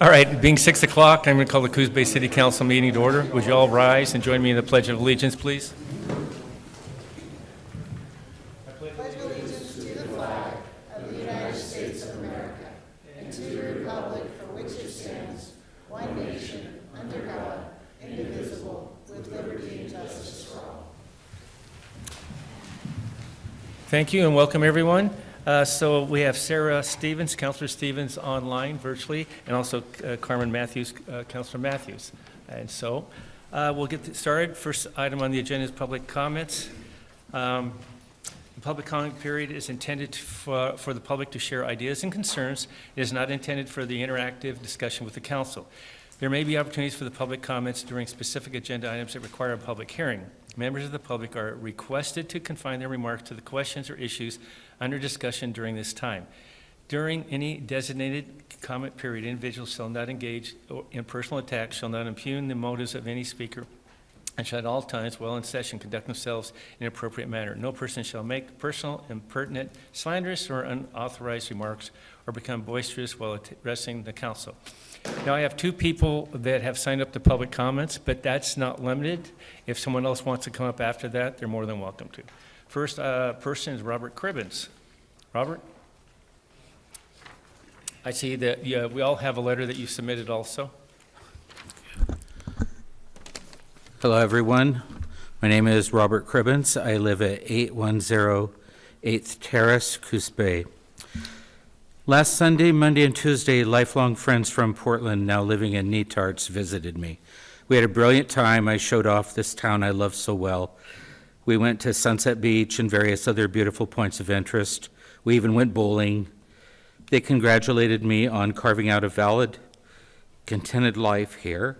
All right, being 6 o'clock, I'm going to call the Coos Bay City Council meeting to order. Would you all rise and join me in the Pledge of Allegiance, please? Thank you and welcome everyone. So we have Sarah Stevens, Councilor Stevens online virtually, and also Carmen Matthews, Councilor Matthews. And so we'll get started. First item on the agenda is public comments. The public comment period is intended for the public to share ideas and concerns. It is not intended for the interactive discussion with the council. There may be opportunities for the public comments during specific agenda items that require a public hearing. Members of the public are requested to confine their remarks to the questions or issues under discussion during this time. During any designated comment period, individuals shall not engage in personal attacks, shall not impugn the motives of any speaker, and shall at all times, while in session, conduct themselves in an appropriate manner. No person shall make personal, impertinent, slanderous, or unauthorized remarks or become boisterous while addressing the council. Now, I have two people that have signed up to public comments, but that's not limited. If someone else wants to come up after that, they're more than welcome to. First person is Robert Cribbins. Robert? I see that we all have a letter that you submitted also. Hello, everyone. My name is Robert Cribbins. I live at 810 8th Terrace, Coos Bay. Last Sunday, Monday, and Tuesday, lifelong friends from Portland, now living in Netarts, visited me. We had a brilliant time. I showed off this town I love so well. We went to Sunset Beach and various other beautiful points of interest. We even went bowling. They congratulated me on carving out a valid, contented life here.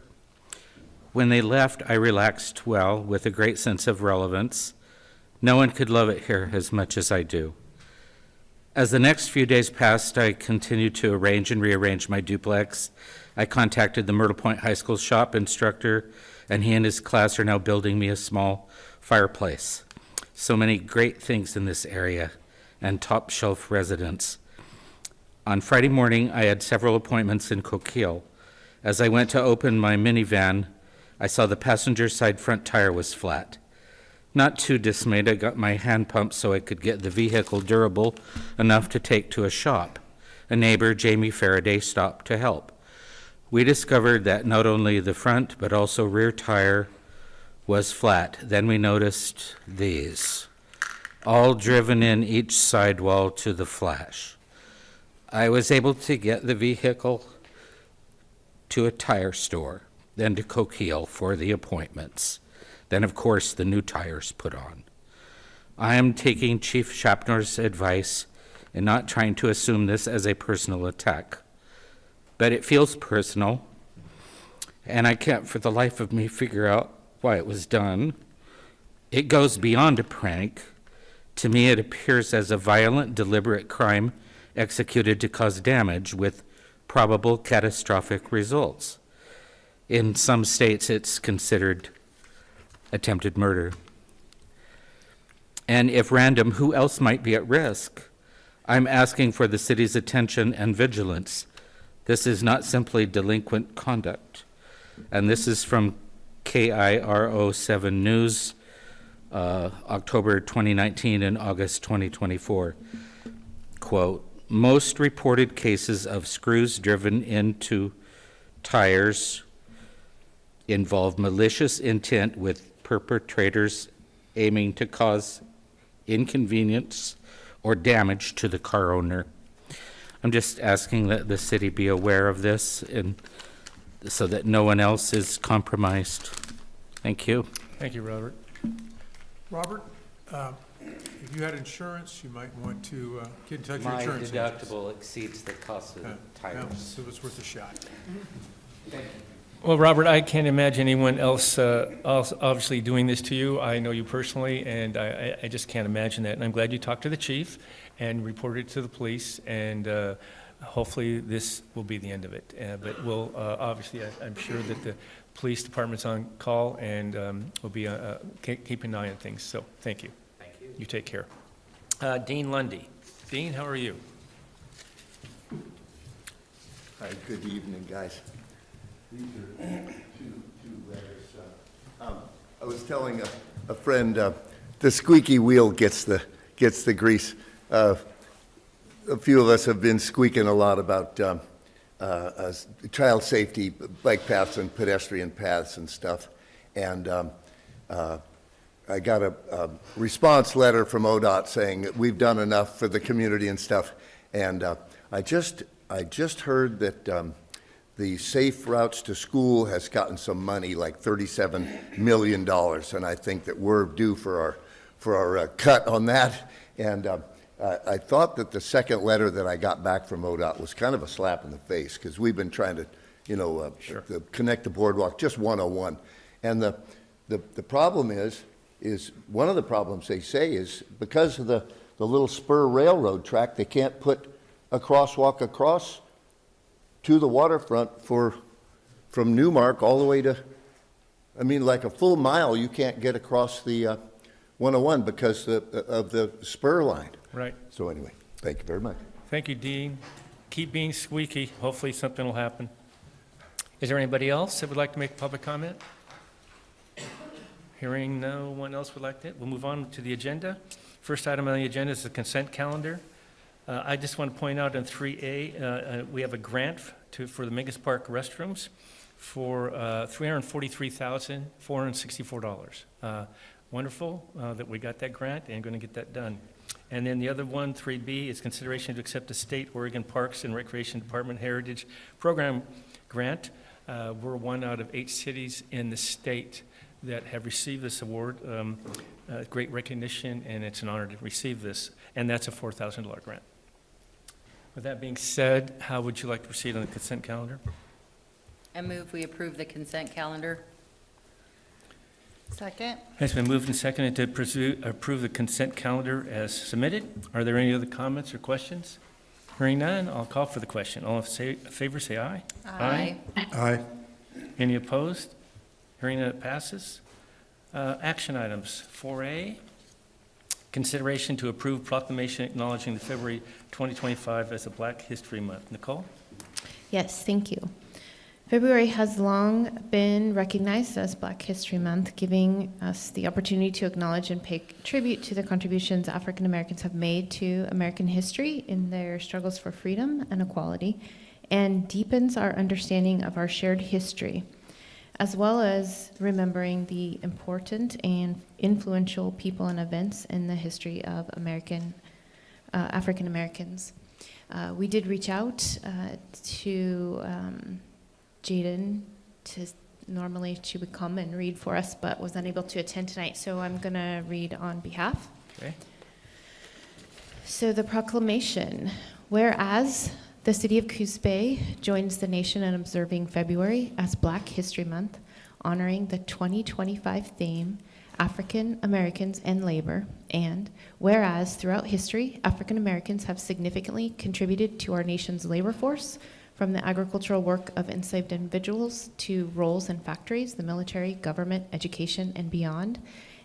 When they left, I relaxed well with a great sense of relevance. No one could love it here as much as I do. As the next few days passed, I continued to arrange and rearrange my duplex. I contacted the Myrtle Point High School shop instructor, and he and his class are now building me a small fireplace. So many great things in this area and top shelf residence. On Friday morning, I had several appointments in Coquille. As I went to open my minivan, I saw the passenger side front tire was flat. Not too dismayed, I got my hand pumped so I could get the vehicle durable enough to take to a shop. A neighbor, Jamie Faraday, stopped to help. We discovered that not only the front but also rear tire was flat. Then we noticed these, all driven in each sidewall to the flash. I was able to get the vehicle to a tire store, then to Coquille for the appointments. Then, of course, the new tires put on. I am taking Chief Shapner's advice and not trying to assume this as a personal attack. But it feels personal, and I can't for the life of me figure out why it was done. It goes beyond a prank. To me, it appears as a violent, deliberate crime executed to cause damage with probable catastrophic results. In some states, it's considered attempted murder. And if random, who else might be at risk? I'm asking for the city's attention and vigilance. This is not simply delinquent conduct. And this is from KIRO 7 News, October 2019 and August 2024. Quote, most reported cases of screws driven into tires involve malicious intent with perpetrators aiming to cause inconvenience or damage to the car owner. I'm just asking that the city be aware of this and so that no one else is compromised. Thank you. Thank you, Robert. Robert, if you had insurance, you might want to get in touch with your My insurance deductible exceeds the cost of the tires. Yeah, so it's worth a shot. Thank you. Well, Robert, I can't imagine anyone else obviously doing this to you. I know you personally, and I just can't imagine that. And I'm glad you talked to the chief and reported it to the police, and hopefully this will be the end of it. But we'll obviously, I'm sure that the police department's on call and will be keeping an eye on things. So thank you. Thank you. You take care. Dean Lundy. Dean, how are you? Hi, good evening, guys. These are two letters. I was telling a friend, the squeaky wheel gets the grease. A few of us have been squeaking a lot about child safety, bike paths and pedestrian paths and stuff. And I got a response letter from ODOT saying that we've done enough for the community and stuff. And I just heard that the Safe Routes to School has gotten some money, like $37 million, and I think that we're due for our cut on that. And I thought that the second letter that I got back from ODOT was kind of a slap in the face, because we've been trying to, Sure. connect the boardwalk, just 101. And the problem is one of the problems they say is because of the little spur railroad track, they can't put a crosswalk across to the waterfront from Newmark all the way to, like a full mile you can't get across the 101 because of the spur line. Right. So anyway, thank you very much. Thank you, Dean. Keep being squeaky. Hopefully something will happen. Is there anybody else that would like to make a public comment? Hearing no one else would like to, we'll move on to the agenda. First item on the agenda is the consent calendar. I just want to point out in 3A, we have a grant for the Mingus Park restrooms for $343,464. Wonderful that we got that grant and going to get that done. And then the other one, 3B, is consideration to accept a state Oregon Parks and Recreation Department Heritage Program grant. We're one out of 8 cities in the state that have received this award. Great recognition, and it's an honor to receive this. And that's a $4,000 grant. With that being said, how would you like to proceed on the consent calendar? I move we approve the consent calendar. Second. It's been moved and seconded to approve the consent calendar as submitted. Are there any other comments or questions? Hearing none, I'll call for the question. All in favor, say aye. Aye. Aye. Any opposed? Hearing none, it passes. Action items. 4A, consideration to approve proclamation acknowledging the February 2025 as a Black History Month. Nicole? Yes, thank you. February has long been recognized as Black History Month, giving us the opportunity to acknowledge and pay tribute to the contributions African Americans have made to American history in their struggles for freedom and equality, and deepens our understanding of our shared history, as well as remembering the important and influential people and events in the history of African Americans. We did reach out to Jaden normally she would come and read for us, but was unable to attend tonight, so I'm going to read on behalf. Okay. So the proclamation, whereas the city of Coos Bay joins the nation in observing February as Black History Month, honoring the 2025 theme, African Americans and Labor, and whereas throughout history, African Americans have significantly contributed to our nation's labor force, from the agricultural work of enslaved individuals to roles in factories, the military, government, education, and beyond.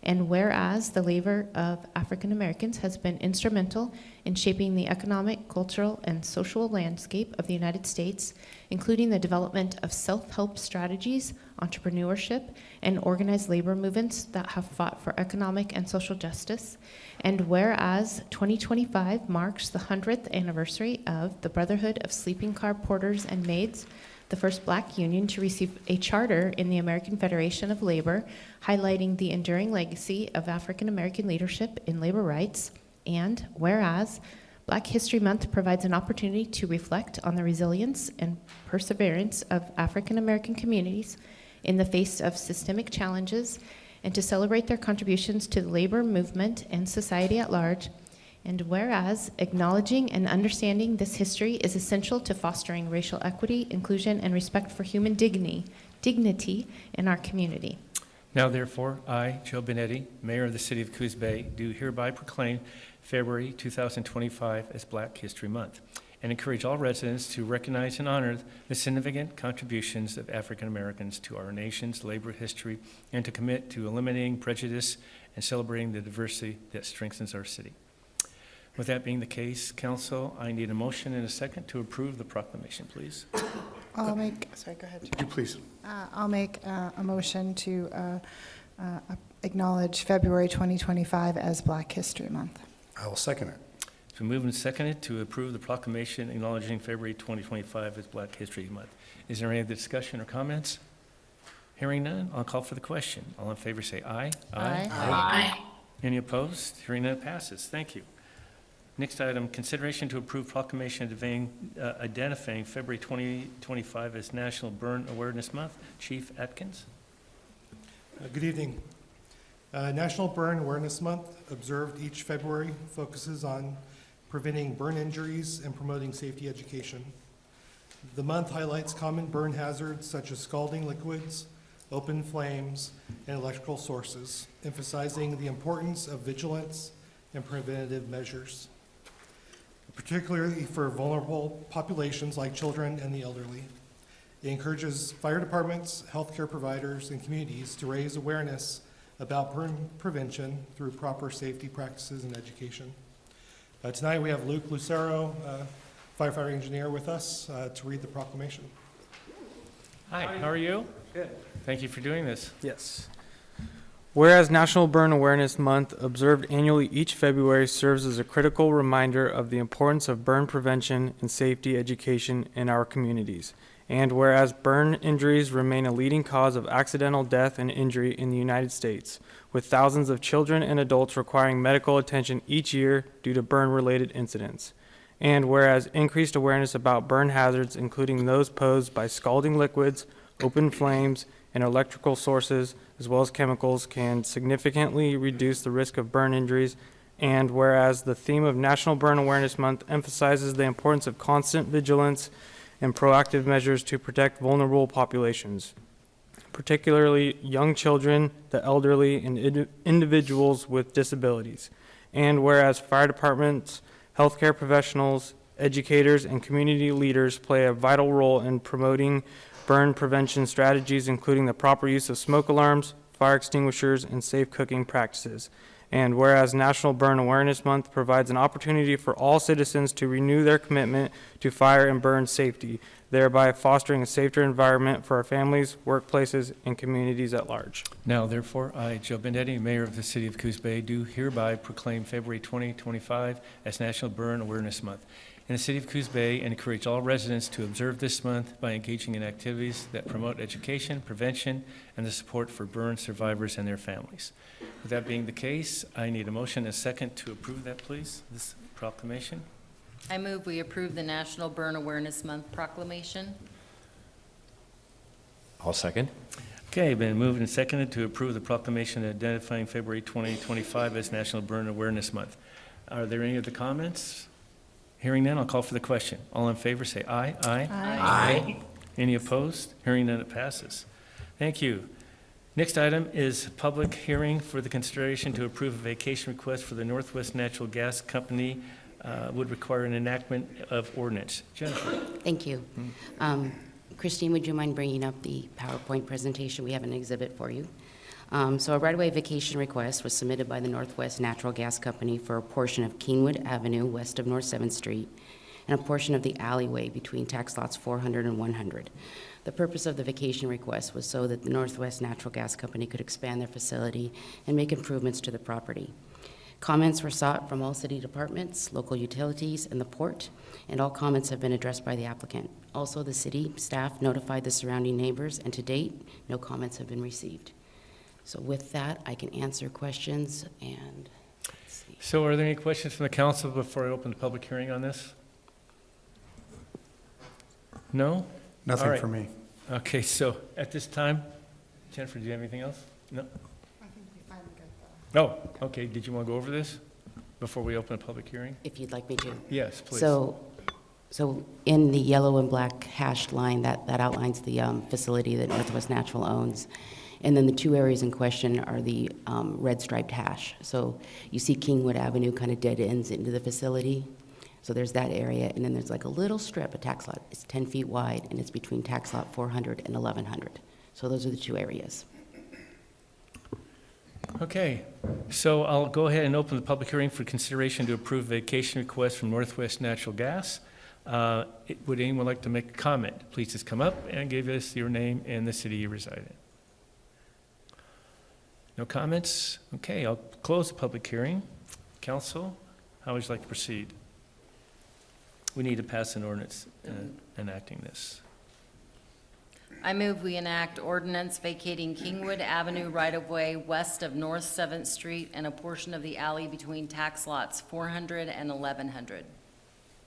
And whereas the labor of African Americans has been instrumental in shaping the economic, cultural, and social landscape of the United States, including the development of self-help strategies, entrepreneurship, and organized labor movements that have fought for economic and social justice. And whereas 2025 marks the 100th anniversary of the Brotherhood of Sleeping Car Porters and Maids, the first Black union to receive a charter in the American Federation of Labor, highlighting the enduring legacy of African American leadership in labor rights. And whereas Black History Month provides an opportunity to reflect on the resilience and perseverance of African American communities in the face of systemic challenges, and to celebrate their contributions to the labor movement and society at large. And whereas acknowledging and understanding this history is essential to fostering racial equity, inclusion, and respect for human dignity in our community. Now therefore, I, Joe Benetti, Mayor of the City of Coos Bay, do hereby proclaim February 2025 as Black History Month, and encourage all residents to recognize and honor the significant contributions of African Americans to our nation's labor history, and to commit to eliminating prejudice and celebrating the diversity that strengthens our city. With that being the case, council, I need a motion and a second to approve the proclamation, please. I'll make, sorry, go ahead. Would you please? I'll make a motion to acknowledge February 2025 as Black History Month. I will second it. It's been moved and seconded to approve the proclamation acknowledging February 2025 as Black History Month. Is there any other discussion or comments? Hearing none, I'll call for the question. All in favor say aye. Aye. Any opposed? Hearing none, it passes. Thank you. Next item, consideration to approve proclamation identifying February 2025 as National Burn Awareness Month. Chief Atkins. Good evening. National Burn Awareness Month, observed each February, focuses on preventing burn injuries and promoting safety education. The month highlights common burn hazards such as scalding liquids, open flames, and electrical sources, emphasizing the importance of vigilance and preventative measures, particularly for vulnerable populations like children and the elderly. It encourages fire departments, healthcare providers, and communities to raise awareness about burn prevention through proper safety practices and education. Tonight we have Luke Lucero, firefighter engineer, with us to read the proclamation. Hi, how are you? Good. Thank you for doing this. Yes. Whereas National Burn Awareness Month, observed annually each February, serves as a critical reminder of the importance of burn prevention and safety education in our communities. And whereas burn injuries remain a leading cause of accidental death and injury in the United States, with thousands of children and adults requiring medical attention each year due to burn-related incidents. And whereas increased awareness about burn hazards, including those posed by scalding liquids, open flames, and electrical sources, as well as chemicals, can significantly reduce the risk of burn injuries. And whereas the theme of National Burn Awareness Month emphasizes the importance of constant vigilance and proactive measures to protect vulnerable populations, particularly young children, the elderly, and individuals with disabilities. And whereas fire departments, healthcare professionals, educators, and community leaders play a vital role in promoting burn prevention strategies, including the proper use of smoke alarms, fire extinguishers, and safe cooking practices. And whereas National Burn Awareness Month provides an opportunity for all citizens to renew their commitment to fire and burn safety, thereby fostering a safer environment for our families, workplaces, and communities at large. Now, therefore, I, Joe Bendetti, Mayor of the City of Coos Bay, do hereby proclaim February 2025 as National Burn Awareness Month in the City of Coos Bay and encourage all residents to observe this month by engaging in activities that promote education, prevention, and the support for burn survivors and their families. With that being the case, I need a motion and a second to approve that, please, this proclamation. I move we approve the National Burn Awareness Month proclamation. I'll second. Okay, been moved and seconded to approve the proclamation identifying February 2025 as National Burn Awareness Month. Are there any other comments? Hearing none, I'll call for the question. All in favor say aye. Aye. Aye. Any opposed? Hearing none, it passes. Thank you. Next item is public hearing for the consideration to approve a vacation request for the Northwest Natural Gas Company. Would require an enactment of ordinance. Jennifer. Thank you. Christine, would you mind bringing up the PowerPoint presentation? We have an exhibit for you. So a right-of-way vacation request was submitted by the Northwest Natural Gas Company for a portion of Kingwood Avenue west of North 7th Street and a portion of the alleyway between tax lots 400 and 100. The purpose of the vacation request was so that the Northwest Natural Gas Company could expand their facility and make improvements to the property. Comments were sought from all city departments, local utilities, and the port, and all comments have been addressed by the applicant. Also, the city staff notified the surrounding neighbors, and to date, no comments have been received. So with that, I can answer questions, and let's see. So are there any questions from the council before I open the public hearing on this? No? All Nothing right. for me. Okay, so at this time, Jennifer, do you have anything else? No? I think we finally got the... Oh, okay. Did you want to go over this before we open a public hearing? If you'd like me to. Yes, please. So in the yellow and black hashed line, that outlines the facility that Northwest Natural owns. And then the two areas in question are the red striped hash. So you see Kingwood Avenue kind of dead ends into the facility. So there's that area, and then there's like a little strip, a tax lot. It's 10 feet wide, and it's between tax lot 400 and 1100. So those are the two areas. Okay, so I'll go ahead and open the public hearing for consideration to approve vacation request from Northwest Natural Gas. Would anyone like to make a comment? Please just come up and give us your name and the city you reside in. No comments? Okay, I'll close the public hearing. Council, how would you like to proceed? We need to pass an ordinance enacting this. I move we enact ordinance vacating Kingwood Avenue right-of-way west of North 7th Street and a portion of the alley between tax lots 400 and 1100.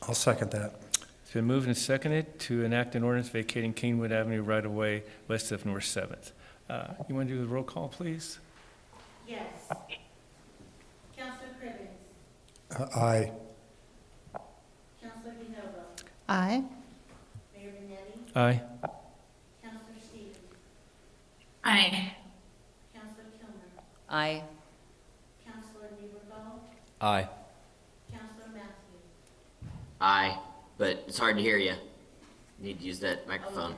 I'll second that. It's been moved and seconded to enact an ordinance vacating Kingwood Avenue right-of-way west of North 7th. You want to do the roll call, please? Yes. Councilor Cribbins? Aye. Councilor DeNovo? Aye. Mayor Benetti? Aye. Councilor Stevens? Aye. Councilor Kilmer? Aye. Councilor Niebergall? Aye. Councilor Matthews? Aye, but it's hard to hear you. Need to use that microphone.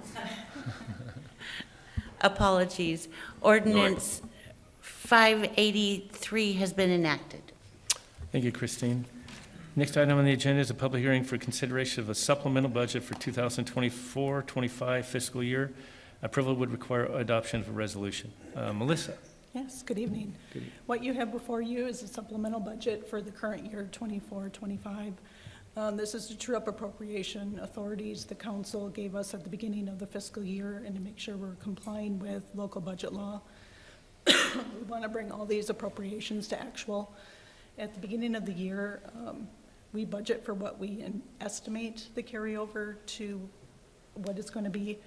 Apologies. Ordinance 583 has been enacted. Thank you, Christine. Next item on the agenda is a public hearing for consideration of a supplemental budget for 2024-25 fiscal year. Approval would require adoption of a resolution. Melissa. Yes, good evening. What you have before you is a supplemental budget for the current year, 24-25. This is to true up appropriation authorities the council gave us at the beginning of the fiscal year and to make sure we're complying with local budget law. We want to bring all these appropriations to actual. At the beginning of the year, we budget for what we estimate the carryover to what it's going to be.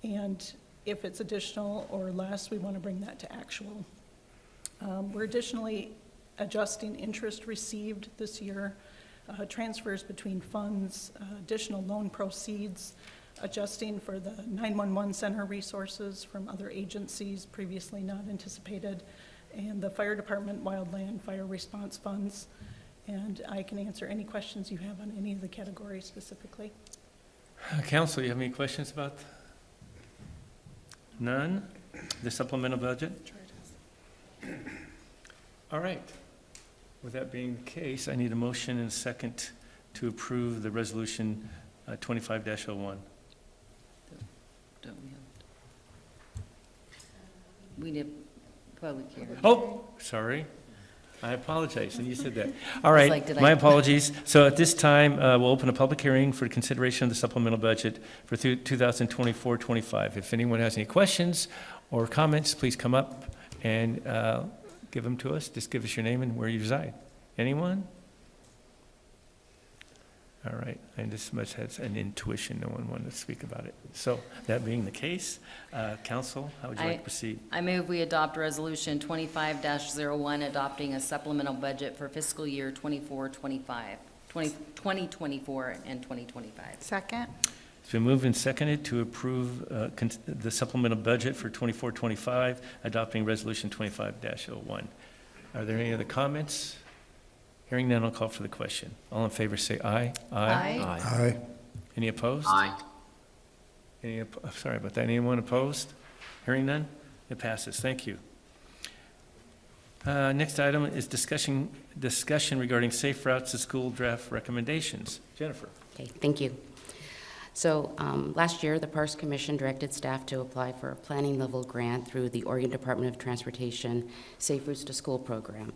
And if it's additional or less, we want to bring that to actual. We're additionally adjusting interest received this year, transfers between funds, additional loan proceeds, adjusting for the 911 center resources from other agencies previously not anticipated, and the fire department wildland fire response funds. And I can answer any questions you have on any of the categories specifically. Council, you have any questions about? None? The supplemental budget? All right. With that being the case, I need a motion and a second to approve the resolution 25-01. Don't we need public hearing? Oh, sorry. I apologize, and you said that. All I was right, like, did my I- apologies. So at this time, we'll open a public hearing for consideration of the supplemental budget for 2024-25. If anyone has any questions or comments, please come up and give them to us. Just give us your name and where you reside. Anyone? All right, I just must have an intuition, no one wanted to speak about it. So that being the case, council, how would you like to proceed? I move we adopt resolution 25-01, adopting a supplemental budget for fiscal year 2024 and 2025. Second? It's been moved and seconded to approve the supplemental budget for 24-25, adopting resolution 25-01. Are there any other comments? Hearing none, I'll call for the question. All in favor say aye. Aye. Aye. Any opposed? Aye. Sorry about that. Anyone opposed? Hearing none? It passes. Thank you. Next item is discussion regarding safe routes to school draft recommendations. Jennifer. Okay, thank you. So last year, the Parks Commission directed staff to apply for a planning level grant through the Oregon Department of Transportation Safe Routes to School program.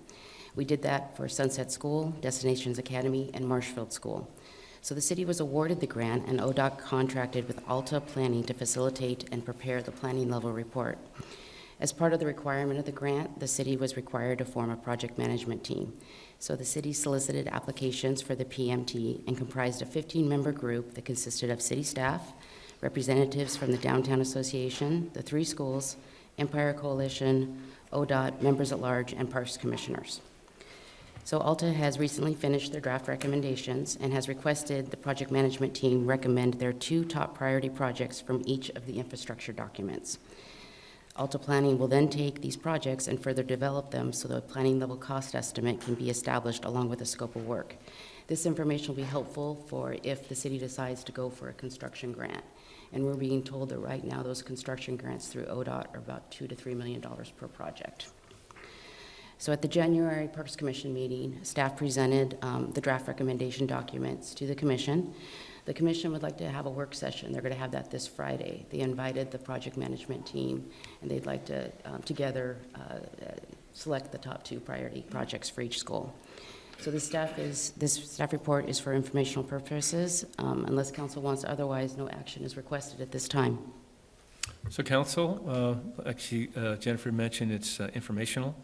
We did that for Sunset School, Destinations Academy, and Marshfield School. So the city was awarded the grant, and ODOT contracted with Alta Planning to facilitate and prepare the planning level report. As part of the requirement of the grant, the city was required to form a project management team. So the city solicited applications for the PMT and comprised a 15-member group that consisted of city staff, representatives from the Downtown Association, the 3 schools, Empire Coalition, ODOT, members at large, and Parks Commissioners. So Alta has recently finished their draft recommendations and has requested the project management team recommend their 2 top priority projects from each of the infrastructure documents. Alta Planning will then take these projects and further develop them so the planning level cost estimate can be established along with the scope of work. This information will be helpful for if the city decides to go for a construction grant. And we're being told that right now those construction grants through ODOT are about $2 to $3 million per project. So at the January Parks Commission meeting, staff presented the draft recommendation documents to the commission. The commission would like to have a work session. They're going to have that this Friday. They invited the project management team, and they'd like to together select the top 2 priority projects for each school. So this staff report is for informational purposes. Unless council wants otherwise, no action is requested at this time. So council, actually, Jennifer mentioned it's informational,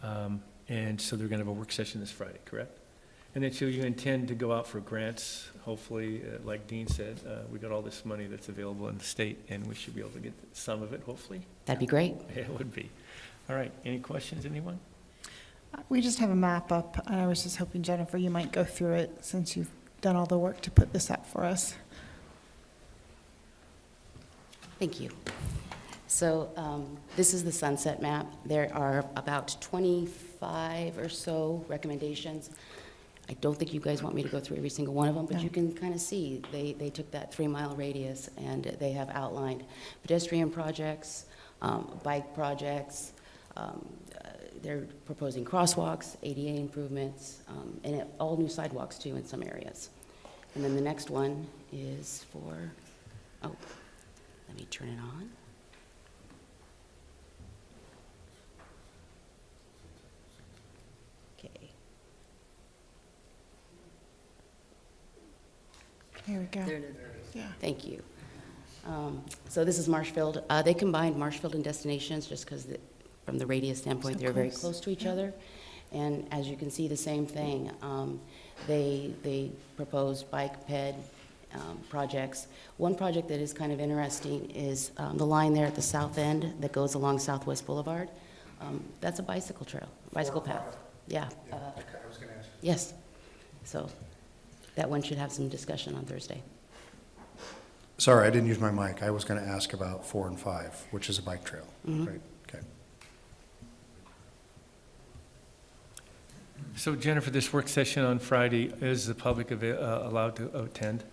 and so they're going to have a work session this Friday, correct? And then so you intend to go out for grants, hopefully, like Dean said, we got all this money that's available in the state, and we should be able to get some of it, hopefully? That'd be great. Yeah, it would be. All right, any questions, anyone? We just have a map up, and I was just hoping, Jennifer, you might go through it since you've done all the work to put this up for us. Thank you. So this is the sunset map. There are about 25 or so recommendations. I don't think you guys want me to go through every single one of them, but No. you can kind of see they took that 3-mile radius and they have outlined pedestrian projects, bike projects. They're proposing crosswalks, ADA improvements, and all new sidewalks too in some areas. And then the next one is for, oh, let me turn it on. Okay. Here we go. There it is. Yeah. Thank you. So this is Marshfield. They combined Marshfield and Destinations just because from the radius standpoint, So they're very close. close to each other. And as you can see, the same thing. They proposed bike ped projects. One project that is kind of interesting is the line there at the south end that goes along Southwest Boulevard. That's a bicycle trail, bicycle path. Yeah. I was going to ask. Yes. So that one should have some discussion on Thursday. Sorry, I didn't use my mic. I was going to ask about 4 and 5, which is a bike trail. Mhm. Right, okay. So Jennifer, this work session on Friday, is the public allowed to attend?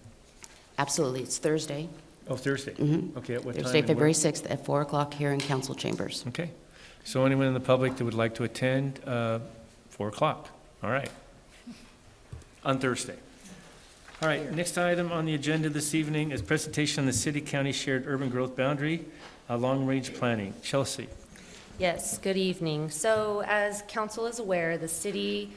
Absolutely. It's Thursday. Oh, Thursday? Mhm. Okay, at what time? Thursday, and where? February 6th at 4 o'clock here in council chambers. Okay. So anyone in the public that would like to attend, 4 o'clock, all right. On Thursday. All right, next item on the agenda this evening is presentation on the city-county shared urban growth boundary, long-range planning. Chelsea. Yes, good evening. So as council is aware, the city,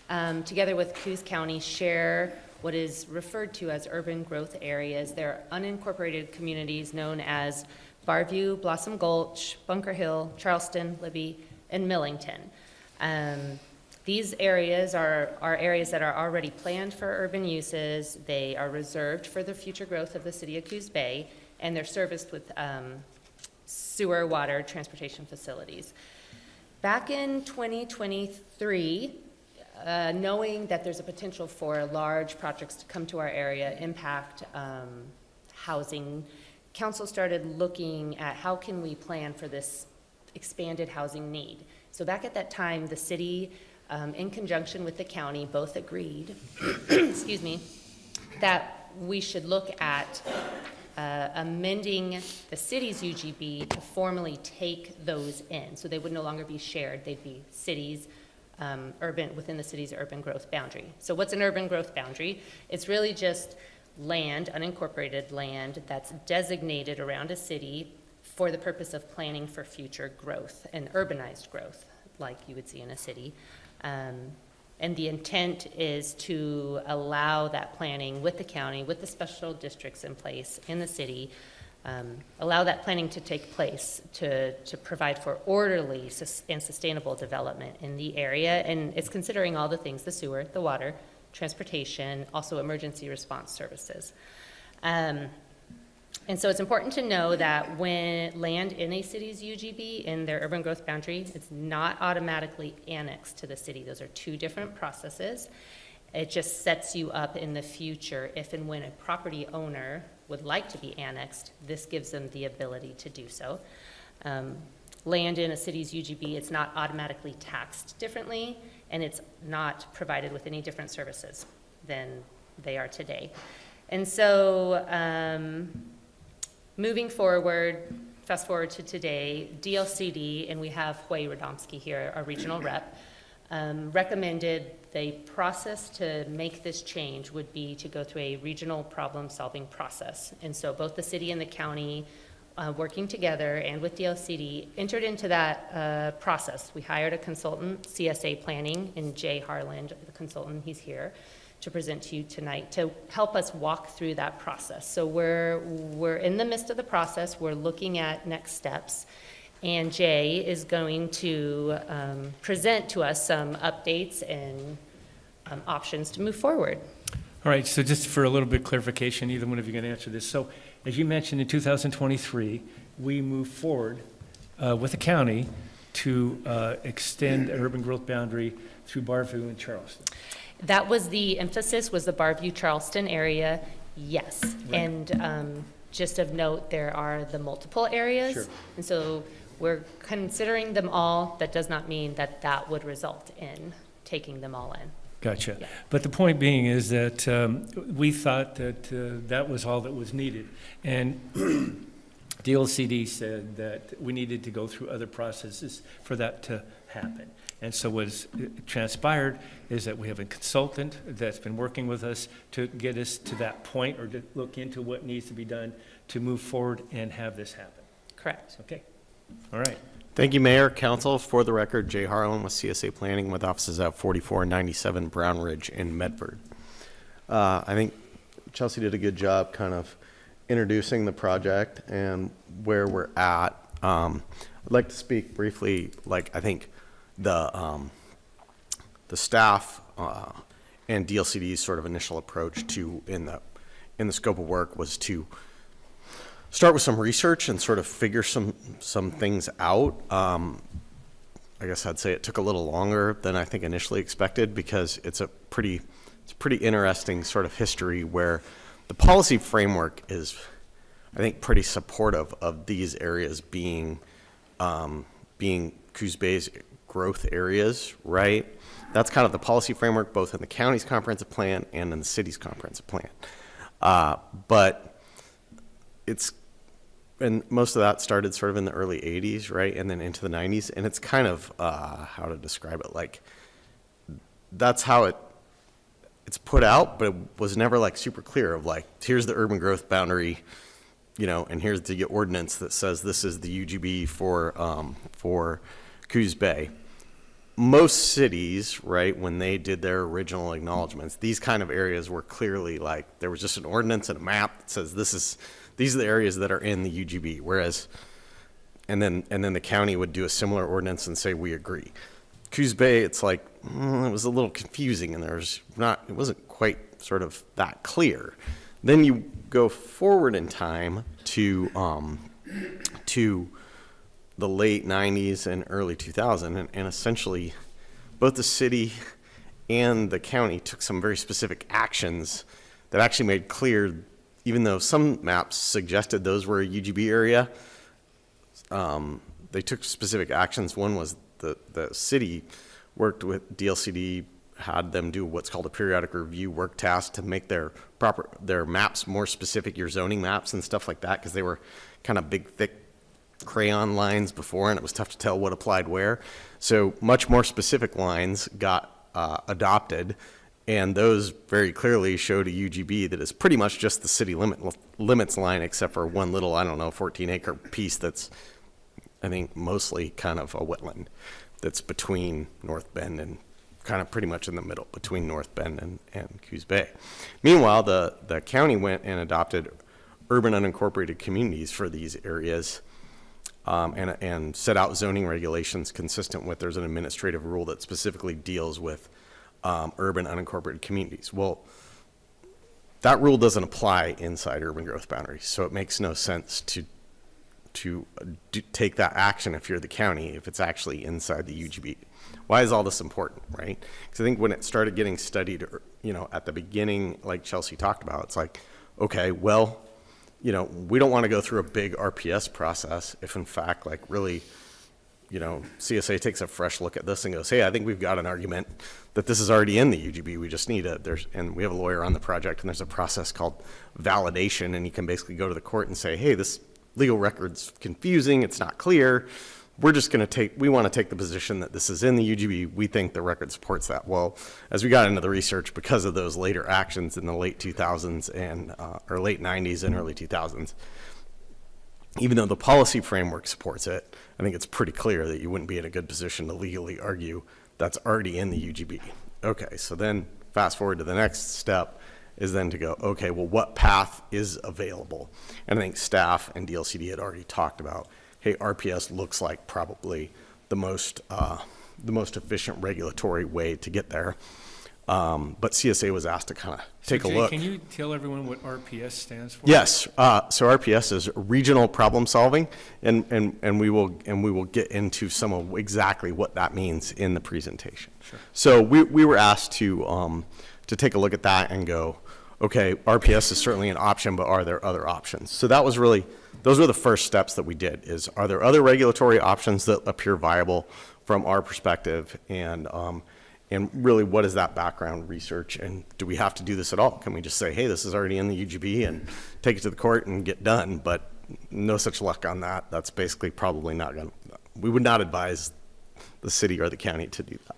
together with Coos County, share what is referred to as urban growth areas. They're unincorporated communities known as Barview, Blossom Gulch, Bunker Hill, Charleston, Libby, and Millington. These areas are areas that are already planned for urban uses. They are reserved for the future growth of the city of Coos Bay, and they're serviced with sewer, water, transportation facilities. Back in 2023, knowing that there's a potential for large projects to come to our area, impact housing, council started looking at how can we plan for this expanded housing need. So back at that time, the city, in conjunction with the county, both agreed, excuse me, that we should look at amending the city's UGB to formally take those in. So they would no longer be shared, they'd be cities, within the city's urban growth boundary. So what's an urban growth boundary? It's really just land, unincorporated land, that's designated around a city for the purpose of planning for future growth and urbanized growth, like you would see in a city. And the intent is to allow that planning with the county, with the special districts in place in the city, allow that planning to take place to provide for orderly and sustainable development in the area. And it's considering all the things, the sewer, the water, transportation, also emergency response services. And so it's important to know that when land in a city's UGB, in their urban growth boundary, it's not automatically annexed to the city. Those are two different processes. It just sets you up in the future if and when a property owner would like to be annexed, this gives them the ability to do so. Land in a city's UGB, it's not automatically taxed differently, and it's not provided with any different services than they are today. And so, moving forward, fast forward to today, DLCD, and we have Hui Radomski here, our regional rep, recommended the process to make this change would be to go through a regional problem-solving process. And so both the city and the county, working together and with DLCD, entered into that process. We hired a consultant, CSA Planning, and Jay Harland, the consultant, he's here to present to you tonight to help us walk through that process. So we're in the midst of the process. We're looking at next steps. And Jay is going to present to us some updates and options to move forward. All right, so just for a little bit of clarification, either one of you can answer this. So as you mentioned, in 2023, we moved forward with the county to extend an urban growth boundary through Barview and Charleston. That was the emphasis, was the Barview Charleston area, yes. Right. And just of note, there are the multiple areas. Sure. And so we're considering them all. That does not mean that that would result in taking them all in. Gotcha. Yeah. But the point being is that we thought that that was all that was needed. And DLCD said that we needed to go through other processes for that to happen. And so what's transpired is that we have a consultant that's been working with us to get us to that point, or to look into what needs to be done to move forward and have this happen. Correct. Okay. All right. Thank you, Mayor, Council. For the record, Jay Harlan with CSA Planning with offices at 4497 Brown Ridge in Medford. I think Chelsea did a good job kind of introducing the project and where we're at. I'd like to speak briefly, I think the staff and DLCD's sort of initial approach to in the scope of work was to start with some research and sort of figure some things out. I guess I'd say it took a little longer than I think initially expected, because it's a pretty interesting sort of history where the policy framework is, I think, pretty supportive of these areas being Coos Bay's growth areas, right? That's kind of the policy framework, both in the county's comprehensive plan and in the city's comprehensive plan. But and most of that started sort of in the early 80s, right? And then into the 90s. And it's kind of, how to describe it, that's how it's put out, but it was never super clear of here's the urban growth boundary, and here's the ordinance that says this is the UGB for Coos Bay. Most cities, right, when they did their original acknowledgements, these kind of areas were clearly there was just an ordinance and a map that says these are the areas that are in the UGB, whereas, and then the county would do a similar ordinance and say, we agree. Coos Bay, it's it was a little confusing, and it wasn't quite sort of that clear. Then you go forward in time to the late 90s and early 2000, and essentially both the city and the county took some very specific actions that actually made clear, even though some maps suggested those were a UGB area, they took specific actions. One was the city worked with DLCD, had them do what's called a periodic review work task to make their maps more specific, your zoning maps and stuff like that, because they were kind of big, thick crayon lines before, and it was tough to tell what applied where. So much more specific lines got adopted, and those very clearly showed a UGB that is pretty much just the city limits line, except for one little, 14-acre piece that's, I think, mostly kind of a wetland that's between North Bend and kind of pretty much in the middle between North Bend and Coos Bay. Meanwhile, the county went and adopted urban unincorporated communities for these areas, and set out zoning regulations consistent with, there's an administrative rule that specifically deals with urban unincorporated communities. Well, that rule doesn't apply inside urban growth boundaries, so it makes no sense to take that action if you're the county, if it's actually inside the UGB. Why is all this important, right? Because I think when it started getting studied, at the beginning, like Chelsea talked about, it's okay, well, we don't want to go through a big RPS process if in fact, really, CSA takes a fresh look at this and goes, hey, I think we've got an argument that this is already in the UGB. We just need and we have a lawyer on the project, and there's a process called validation, and you can basically go to the court and say, hey, this legal record's confusing, it's not clear. We're just going to we want to take the position that this is in the UGB. We think the record supports that. Well, as we got into the research, because of those later actions in the late 2000s and, or late 90s and early 2000s, even though the policy framework supports it, I think it's pretty clear that you wouldn't be in a good position to legally argue that's already in the UGB. Okay, so then fast forward to the next step is then to go, okay, well, what path is available? And I think staff and DLCD had already talked about, hey, RPS looks like probably the most efficient regulatory way to get there. But CSA was asked to kind of take a Jay, look. Can you tell everyone what RPS stands for? Yes. So RPS is regional problem solving, and we will get into some of exactly what that means in the presentation. Sure. So we were asked to take a look at that and go, okay, RPS is certainly an option, but are there other options? So that was really, those were the first steps that we did, is are there other regulatory options that appear viable from our perspective, and really what is that background research, and do we have to do this at all? Can we just say, hey, this is already in the UGB and take it to the court and get done? But no such luck on that. That's basically probably not going to, we would not advise the city or the county to do that.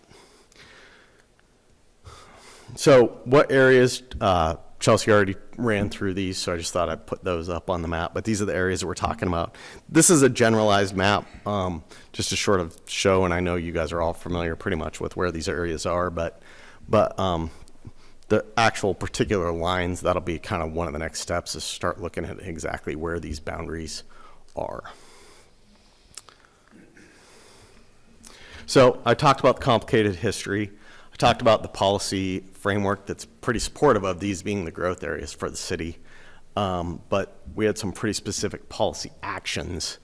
So what areas, Chelsea already ran through these, so I just thought I'd put those up on the map, but these are the areas that we're talking about. This is a generalized map, just to sort of show, and I know you guys are all familiar pretty much with where these areas are, but the actual particular lines, that'll be kind of one of the next steps, is start looking at exactly where these boundaries are. So I talked about the complicated history. I talked about the policy framework that's pretty supportive of these being the growth areas for the city, but we had some pretty specific policy actions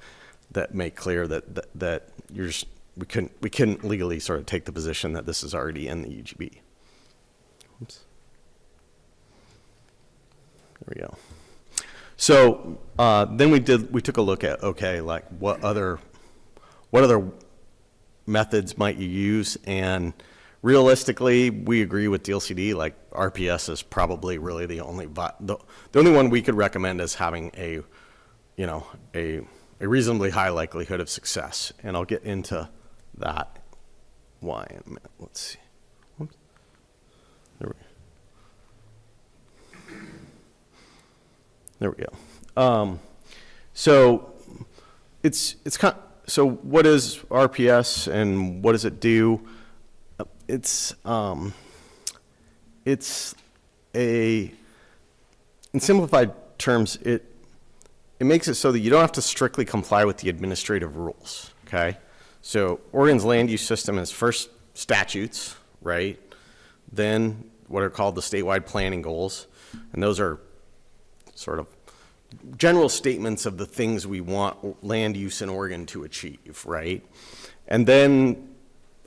that make clear that we couldn't legally sort of take the position that this is already in the UGB. Oops. There we go. So then we took a look at, okay, like what other methods might you use, and realistically, we agree with DLCD, like RPS is probably really the only one we could recommend as having a reasonably high likelihood of success. And I'll get into that why in a minute. Let's see. Oops. There we go. So it's kind of, so what is RPS and what does it do? It's in simplified terms, it makes it so that you don't have to strictly comply with the administrative rules, okay? So Oregon's land use system is first statutes, right? Then what are called the statewide planning goals, and those are sort of general statements of the things we want land use in Oregon to achieve, right? And then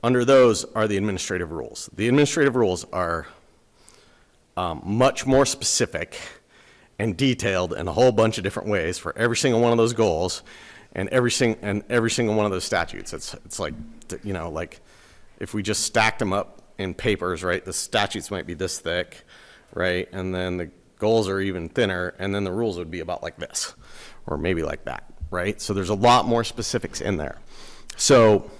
under those are the administrative rules. The administrative rules are much more specific and detailed in a whole bunch of different ways for every single one of those goals and every single one of those statutes. It's like, you know, like if we just stacked them up in papers, right? The statutes might be this thick, right? And then the goals are even thinner, and then the rules would be about like this, or maybe like that, right? So there's a lot more specifics in there. So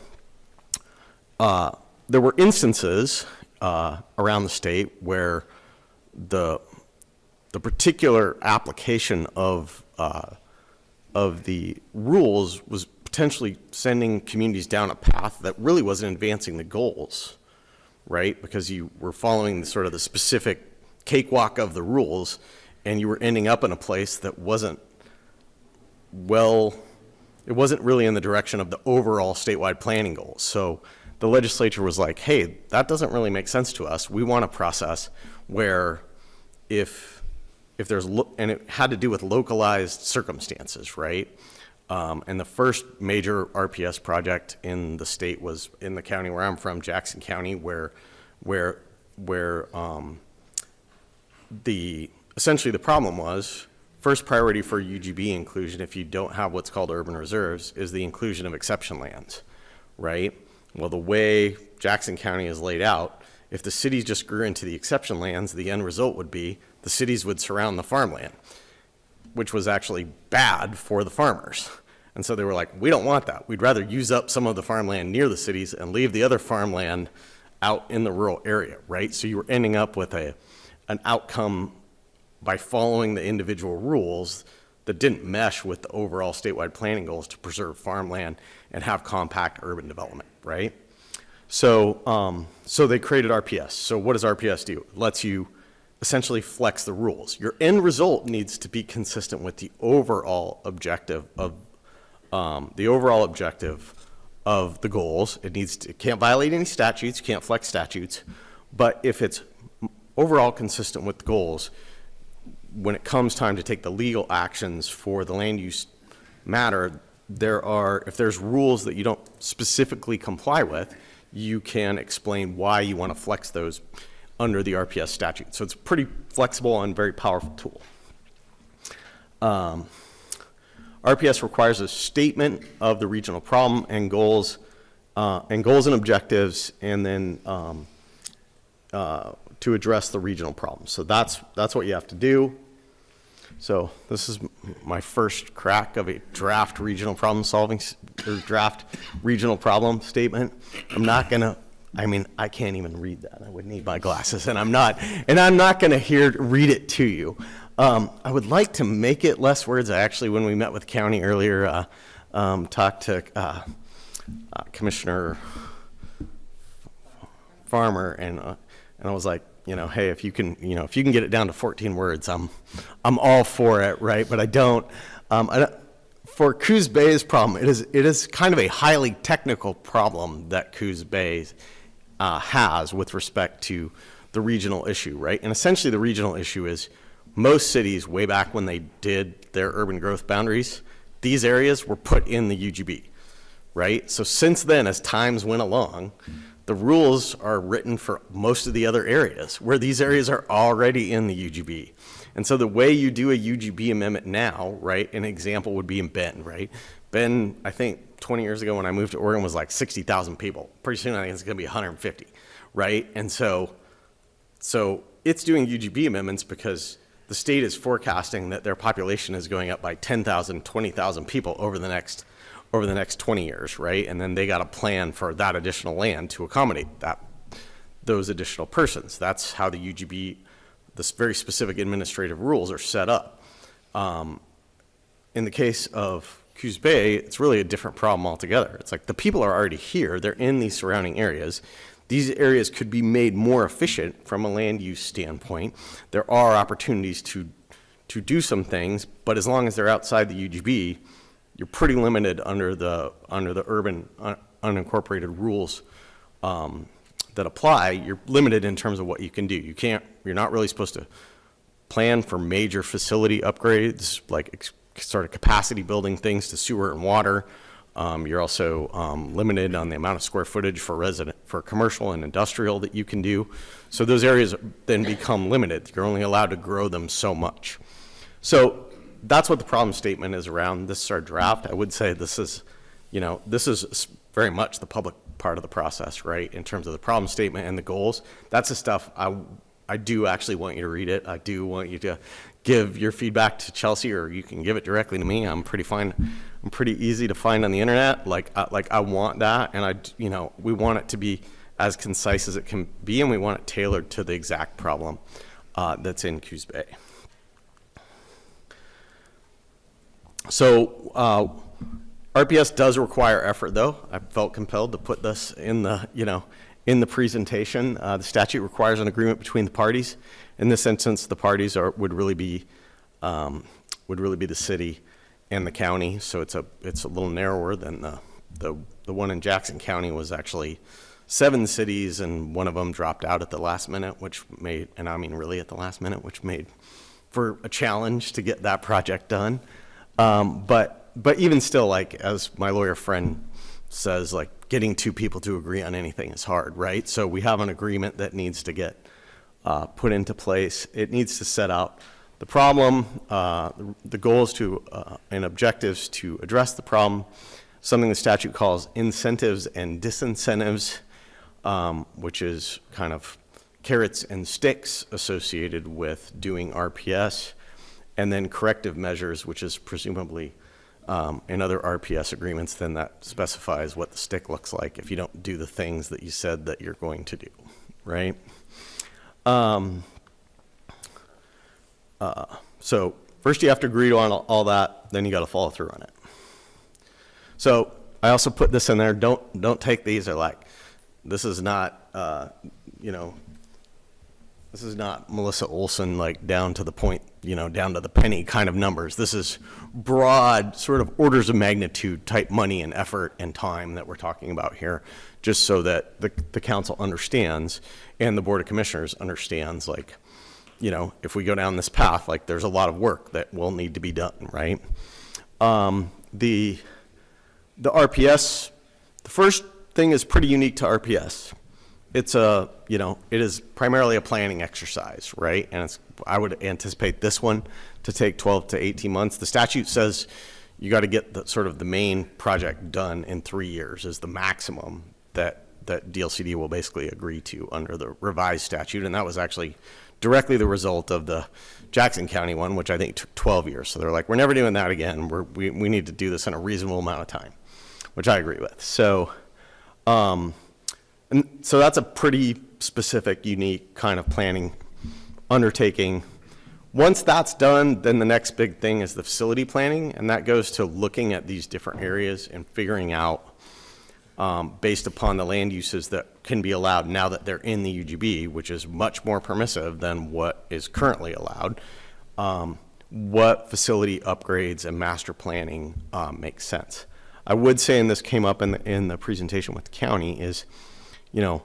there were instances around the state where the particular application of the rules was potentially sending communities down a path that really wasn't advancing the goals, right? Because you were following the sort of the specific cakewalk of the rules, and you were ending up in a place that wasn't really in the direction of the overall statewide planning goals. So the legislature was like, hey, that doesn't really make sense to us. We want a process where if there's, and it had to do with localized circumstances, right? And the first major RPS project in the state was in the county where I'm from, Jackson County, where essentially the problem was first priority for UGB inclusion, if you don't have what's called urban reserves, is the inclusion of exception lands, right? Well, the way Jackson County is laid out, if the cities just grew into the exception lands, the end result would be the cities would surround the farmland. which was actually bad for the farmers. And so they were like, we don't want that. We'd rather use up some of the farmland near the cities and leave the other farmland out in the rural area, right? So you were ending up with an outcome by following the individual rules that didn't mesh with the overall statewide planning goals to preserve farmland and have compact urban development, right? So, so they created RPS. So what does RPS do? It lets you essentially flex the rules. Your end result needs to be consistent with the overall objective of the goals. It can't violate any statutes, can't flex statutes, but if it's overall consistent with the goals, when it comes time to take the legal actions for the land use matter, if there's rules that you don't specifically comply with, you can explain why you want to flex those under the RPS statute. So it's a pretty flexible and very powerful tool. RPS requires a statement of the regional problem and goals and objectives, and then to address the regional problem. So that's what you have to do. So this is my first crack of a draft regional problem solving, or draft regional problem statement. I can't even read that. I would need my glasses, and I'm not going to read it to you. I would like to make it less words. I actually, when we met with county earlier, talked to Commissioner Farmer, and I was like, hey, if you can get it down to 14 words, I'm all for it, right? But I don't. For Coos Bay's problem, it is kind of a highly technical problem that Coos Bay has with respect to the regional issue, right? And essentially, the regional issue is most cities, way back when they did their urban growth boundaries, these areas were put in the UGB, right? So since then, as times went along, the rules are written for most of the other areas where these areas are already in the UGB. And so the way you do a UGB amendment now, right, an example would be in Bend, right? Bend, I think 20 years ago when I moved to Oregon, was like 60,000 people. Pretty soon I think it's going to be 150, right? And so it's doing UGB amendments because the state is forecasting that their population is going up by 10,000, 20,000 people over the next 20 years, right? And then they got a plan for that additional land to accommodate those additional persons. That's how the UGB, this very specific administrative rules are set up. In the case of Coos Bay, it's really a different problem altogether. It's like the people are already here. They're in these surrounding areas. These areas could be made more efficient from a land use standpoint. There are opportunities to do some things, but as long as they're outside the UGB, you're pretty limited under the urban unincorporated rules that apply. You're limited in terms of what you can do. You're not really supposed to plan for major facility upgrades, like sort of capacity building things to sewer and water. You're also limited on the amount of square footage for commercial and industrial that you can do. So those areas then become limited. You're only allowed to grow them so much. So that's what the problem statement is around. This is our draft. I would say this is very much the public part of the process, right? In terms of the problem statement and the goals. That's the stuff I do actually want you to read it. I do want you to give your feedback to Chelsea, or you can give it directly to me. I'm pretty easy to find on the internet. I want that, and we want it to be as concise as it can be, and we want it tailored to the exact problem that's in Coos Bay. So RPS does require effort, though. I felt compelled to put this in the presentation. The statute requires an agreement between the parties. In this instance, the parties would really be the city and the county. So it's a little narrower than the one in Jackson County was actually 7 cities, and one of them dropped out at the last minute, which made for a challenge to get that project done. But even still, like, as my lawyer friend says, like, getting 2 people to agree on anything is hard, right? So we have an agreement that needs to get put into place. It needs to set out the problem, the goals and objectives to address the problem, something the statute calls incentives and disincentives, which is kind of carrots and sticks associated with doing RPS. and then corrective measures, which is presumably in other RPS agreements, then that specifies what the stick looks like if you don't do the things that you said that you're going to do, right? So first you have to agree on all that, then you got to follow through on it. So I also put this in there. Don't take these as like, this is not, you know, this is not Melissa Olson, like down to the point, you know, down to the penny kind of numbers. This is broad sort of orders of magnitude type money and effort and time that we're talking about here, just so that the council understands and the Board of Commissioners understands, like, you know, if we go down this path, like there's a lot of work that will need to be done, right? The RPS, the first thing is pretty unique to RPS. It's a, you know, it is primarily a planning exercise, right? And it's, I would anticipate this one to take 12 to 18 months. The statute says you got to get the sort of the main project done in 3 years is the maximum that DLCD will basically agree to under the revised statute. And that was actually directly the result of the Jackson County one, which I think took 12 years. So they're like, we're never doing that again. We need to do this in a reasonable amount of time, which I agree with. So, and so that's a pretty specific, unique kind of planning undertaking. Once that's done, then the next big thing is the facility planning, and that goes to looking at these different areas and figuring out, based upon the land uses that can be allowed now that they're in the UGB, which is much more permissive than what is currently allowed, what facility upgrades and master planning makes sense. I would say, and this came up in the presentation with the county, is, you know,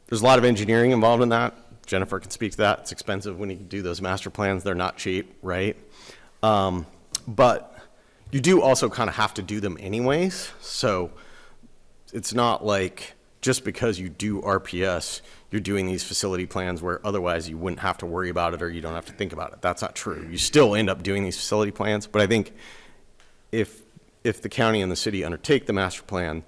there's a lot of engineering involved in that. Jennifer can speak to that. It's expensive when you do those master plans. They're not cheap, right? But you do also kind of have to do them anyways. So it's not like just because you do RPS, you're doing these facility plans where otherwise you wouldn't have to worry about it or you don't have to think about it. That's not true. You still end up doing these facility plans. But I think if the county and the city undertake the master plan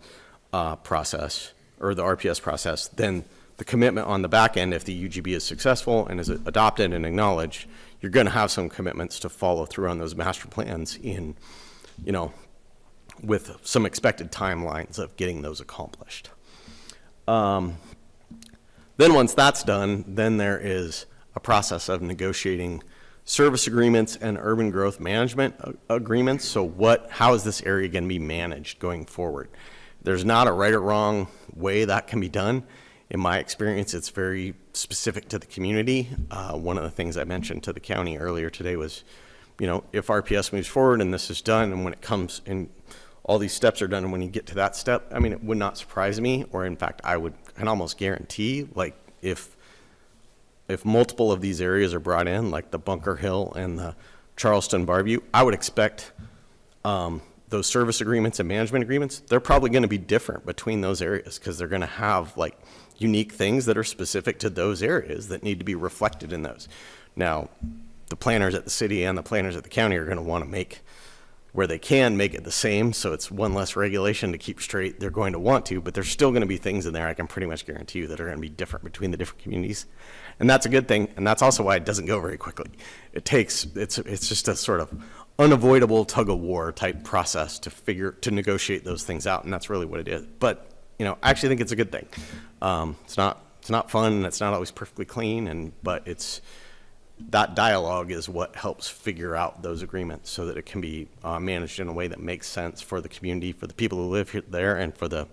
process, or the RPS process, then the commitment on the back end, if the UGB is successful and is adopted and acknowledged, you're going to have some commitments to follow through on those master plans in, you know, with some expected timelines of getting those accomplished. Then once that's done, then there is a process of negotiating service agreements and urban growth management agreements. So how is this area going to be managed going forward? There's not a right or wrong way that can be done. In my experience, it's very specific to the community. One of the things I mentioned to the county earlier today was, you know, if RPS moves forward and this is done, and when it comes in, all these steps are done, and when you get to that step, I mean, it would not surprise me, or in fact, I can almost guarantee, like, if multiple of these areas are brought in, like the Bunker Hill and the Charleston Barview, I would expect those service agreements and management agreements, they're probably going to be different between those areas because they're going to have like unique things that are specific to those areas that need to be reflected in those. Now, the planners at the city and the planners at the county are going to want to make, where they can, make it the same, so it's one less regulation to keep straight. They're going to want to, but there's still going to be things in there, I can pretty much guarantee you, that are going to be different between the different communities. And that's a good thing, and that's also why it doesn't go very quickly. It's just a sort of unavoidable tug-of-war type process to negotiate those things out, and that's really what it is. But, you know, I actually think it's a good thing. It's not fun, and it's not always perfectly clean, but that dialogue is what helps figure out those agreements so that it can be managed in a way that makes sense for the community, for the people who live there, and for the,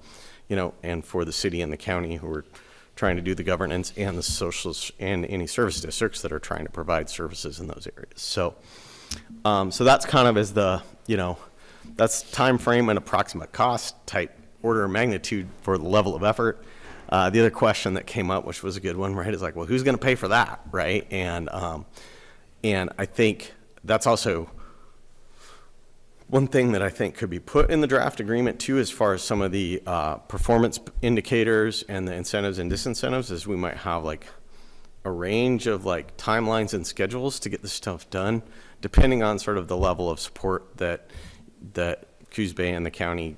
you know, and for the city and the county who are trying to do the governance, and the socials and any service districts that are trying to provide services in those areas. So that's kind of as the, you know, that's time frame and approximate cost type order of magnitude for the level of effort. The other question that came up, which was a good one, right, is like, well, who's going to pay for that, right? And I think that's also one thing that I think could be put in the draft agreement too, as far as some of the performance indicators and the incentives and disincentives, is we might have like a range of like timelines and schedules to get this stuff done, depending on sort of the level of support that Coos Bay and the county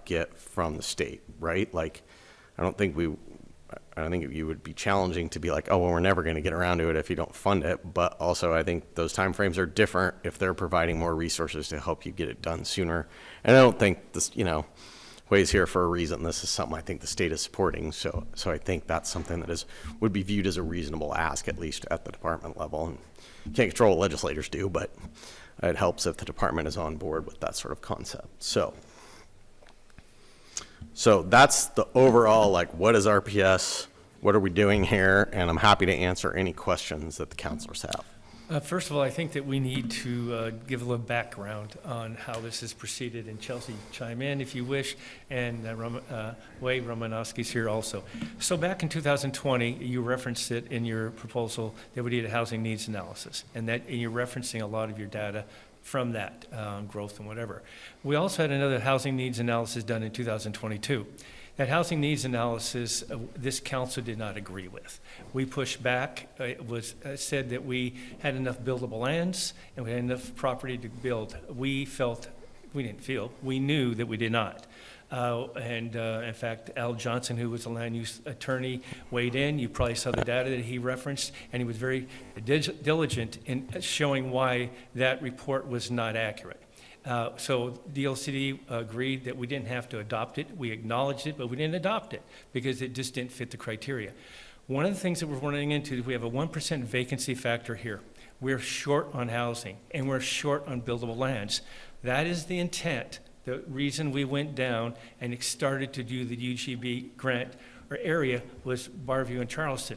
get from the state, right? Like, I And I think it would be challenging to be like, oh, well, we're never going to get around to it if you don't fund it. But also, I think those timeframes are different if they're providing more resources to help you get it done sooner. And I don't think this, Way's here for a reason. This is something I think the state is supporting. So I think that's something that would be viewed as a reasonable ask, at least at the department level. And you can't control what legislators do, but it helps if the department is on board with that sort of concept. So that's the overall, like, what is RPS? What are we doing here? And I'm happy to answer any questions that the councilors have. First of all, I think that we need to give a little background on how this has proceeded, and Chelsea, chime in if you wish, and Wade Romanowski's here also. So back in 2020, you referenced it in your proposal that we need a housing needs analysis, and you're referencing a lot of your data from that growth and whatever. We also had another housing needs analysis done in 2022. That housing needs analysis, this council did not agree with. We pushed back. It was said that we had enough buildable lands and we had enough property to build. We knew that we did not. In fact, Al Johnson, who was a land use attorney, weighed in. You probably saw the data that he referenced, and he was very diligent in showing why that report was not accurate. So DLCD agreed that we didn't have to adopt it. We acknowledged it, but we didn't adopt it because it just didn't fit the criteria. One of the things that we're running into is we have a 1% vacancy factor here. We're short on housing, and we're short on buildable lands. That is the intent. The reason we went down and started to do the UGB grant or area was Barview and Charleston.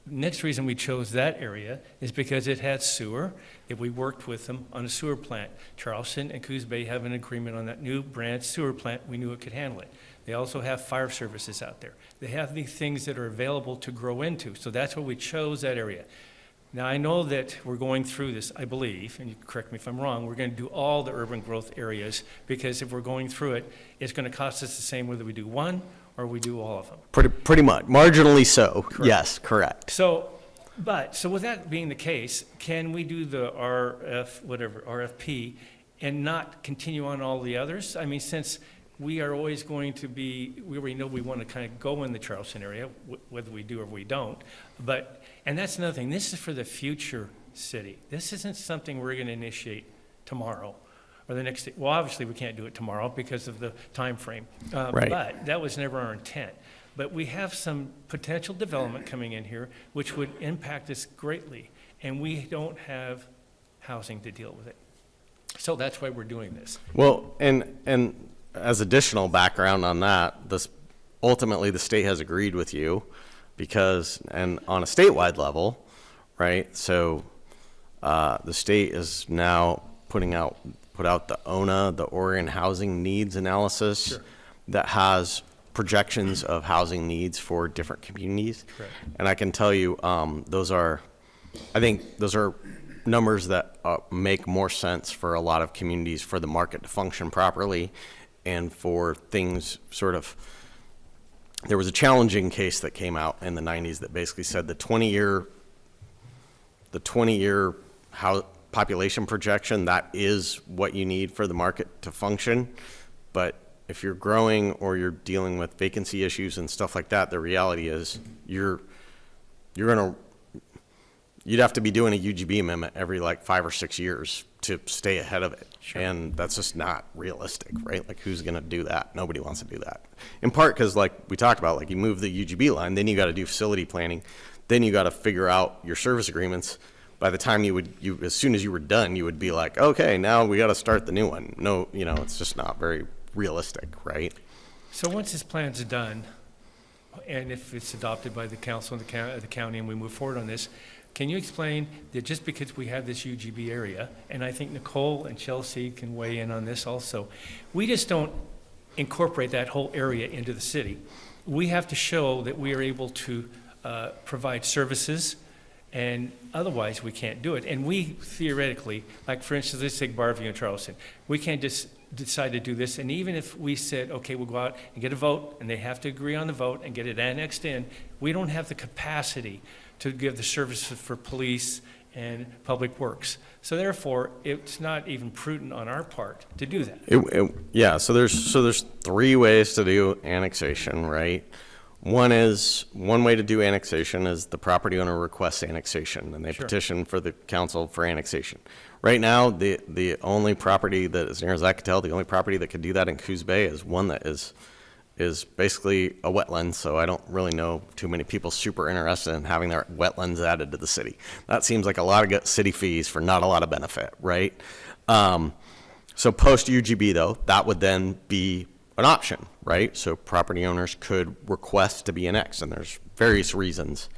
Next reason we chose that area is because it had sewer. If we worked with them on a sewer plant, Charleston and Coos Bay have an agreement on that new brand sewer plant. We knew it could handle it. They also have fire services out there. They have these things that are available to grow into. So that's why we chose that area. Now, I know that we're going through this, I believe, and you can correct me if I'm wrong, we're going to do all the urban growth areas, because if we're going through it, it's going to cost us the same whether we do one or we do all of them. Pretty much. Marginally so. Correct. Yes, correct. So with that being the case, can we do the RFP and not continue on all the others? I mean, since we are always going to be, we already know we want to kind of go in the Charleston area, whether we do or we don't. And that's another thing. This is for the future city. This isn't something we're going to initiate tomorrow or the next day. Well, obviously we can't do it tomorrow because of the time frame. Right. But that was never our intent. But we have some potential development coming in here which would impact us greatly. And we don't have housing to deal with it. So that's why we're doing this. Well, and as additional background on that, ultimately the state has agreed with you and on a statewide level, right? So the state is now put out the ONA, the Oregon Housing Needs Analysis, Sure. that has projections of housing needs for different communities. Correct. And I can tell you, I think those are numbers that make more sense for a lot of communities for the market to function properly and for things sort of. There was a challenging case that came out in the 90s that basically said the 20-year population projection, that is what you need for the market to function. But if you're growing or you're dealing with vacancy issues and stuff like that, the reality is you'd have to be doing a UGB amendment every like 5 or 6 years to stay ahead of it. Sure. And that's just not realistic, right? Like, who's going to do that? Nobody wants to do that. In part because, like we talked about, like, you move the UGB line, then you got to do facility planning, then you got to figure out your service agreements. By the time as soon as you were done, you would be like, okay, now we got to start the new one. No, it's just not very realistic, right? So once this plan's done, and if it's adopted by the council and the county and we move forward on this, can you explain that just because we have this UGB area, and I think Nicole and Chelsea can weigh in on this also, we just don't incorporate that whole area into the city. We have to show that we are able to provide services, and otherwise we can't do it. And we theoretically, like for instance, let's take Barview and Charleston, we can't just decide to do this. And even if we said, okay, we'll go out and get a vote, and they have to agree on the vote and get it annexed in, we don't have the capacity to give the services for police and public works. So therefore, it's not even prudent on our part to do that. So there's 3 ways to do annexation, right? One way to do annexation is the property owner requests annexation, and they Sure. petition for the council for annexation. Right now, the only property that, as near as I can tell, the only property that could do that in Coos Bay is one that is basically a wetland, so I don't really know too many people super interested in having their wetlands added to the city. That seems like a lot of city fees for not a lot of benefit, right? So post UGB though, that would then be an option, right? So property owners could request to be annexed, and there's various reasons,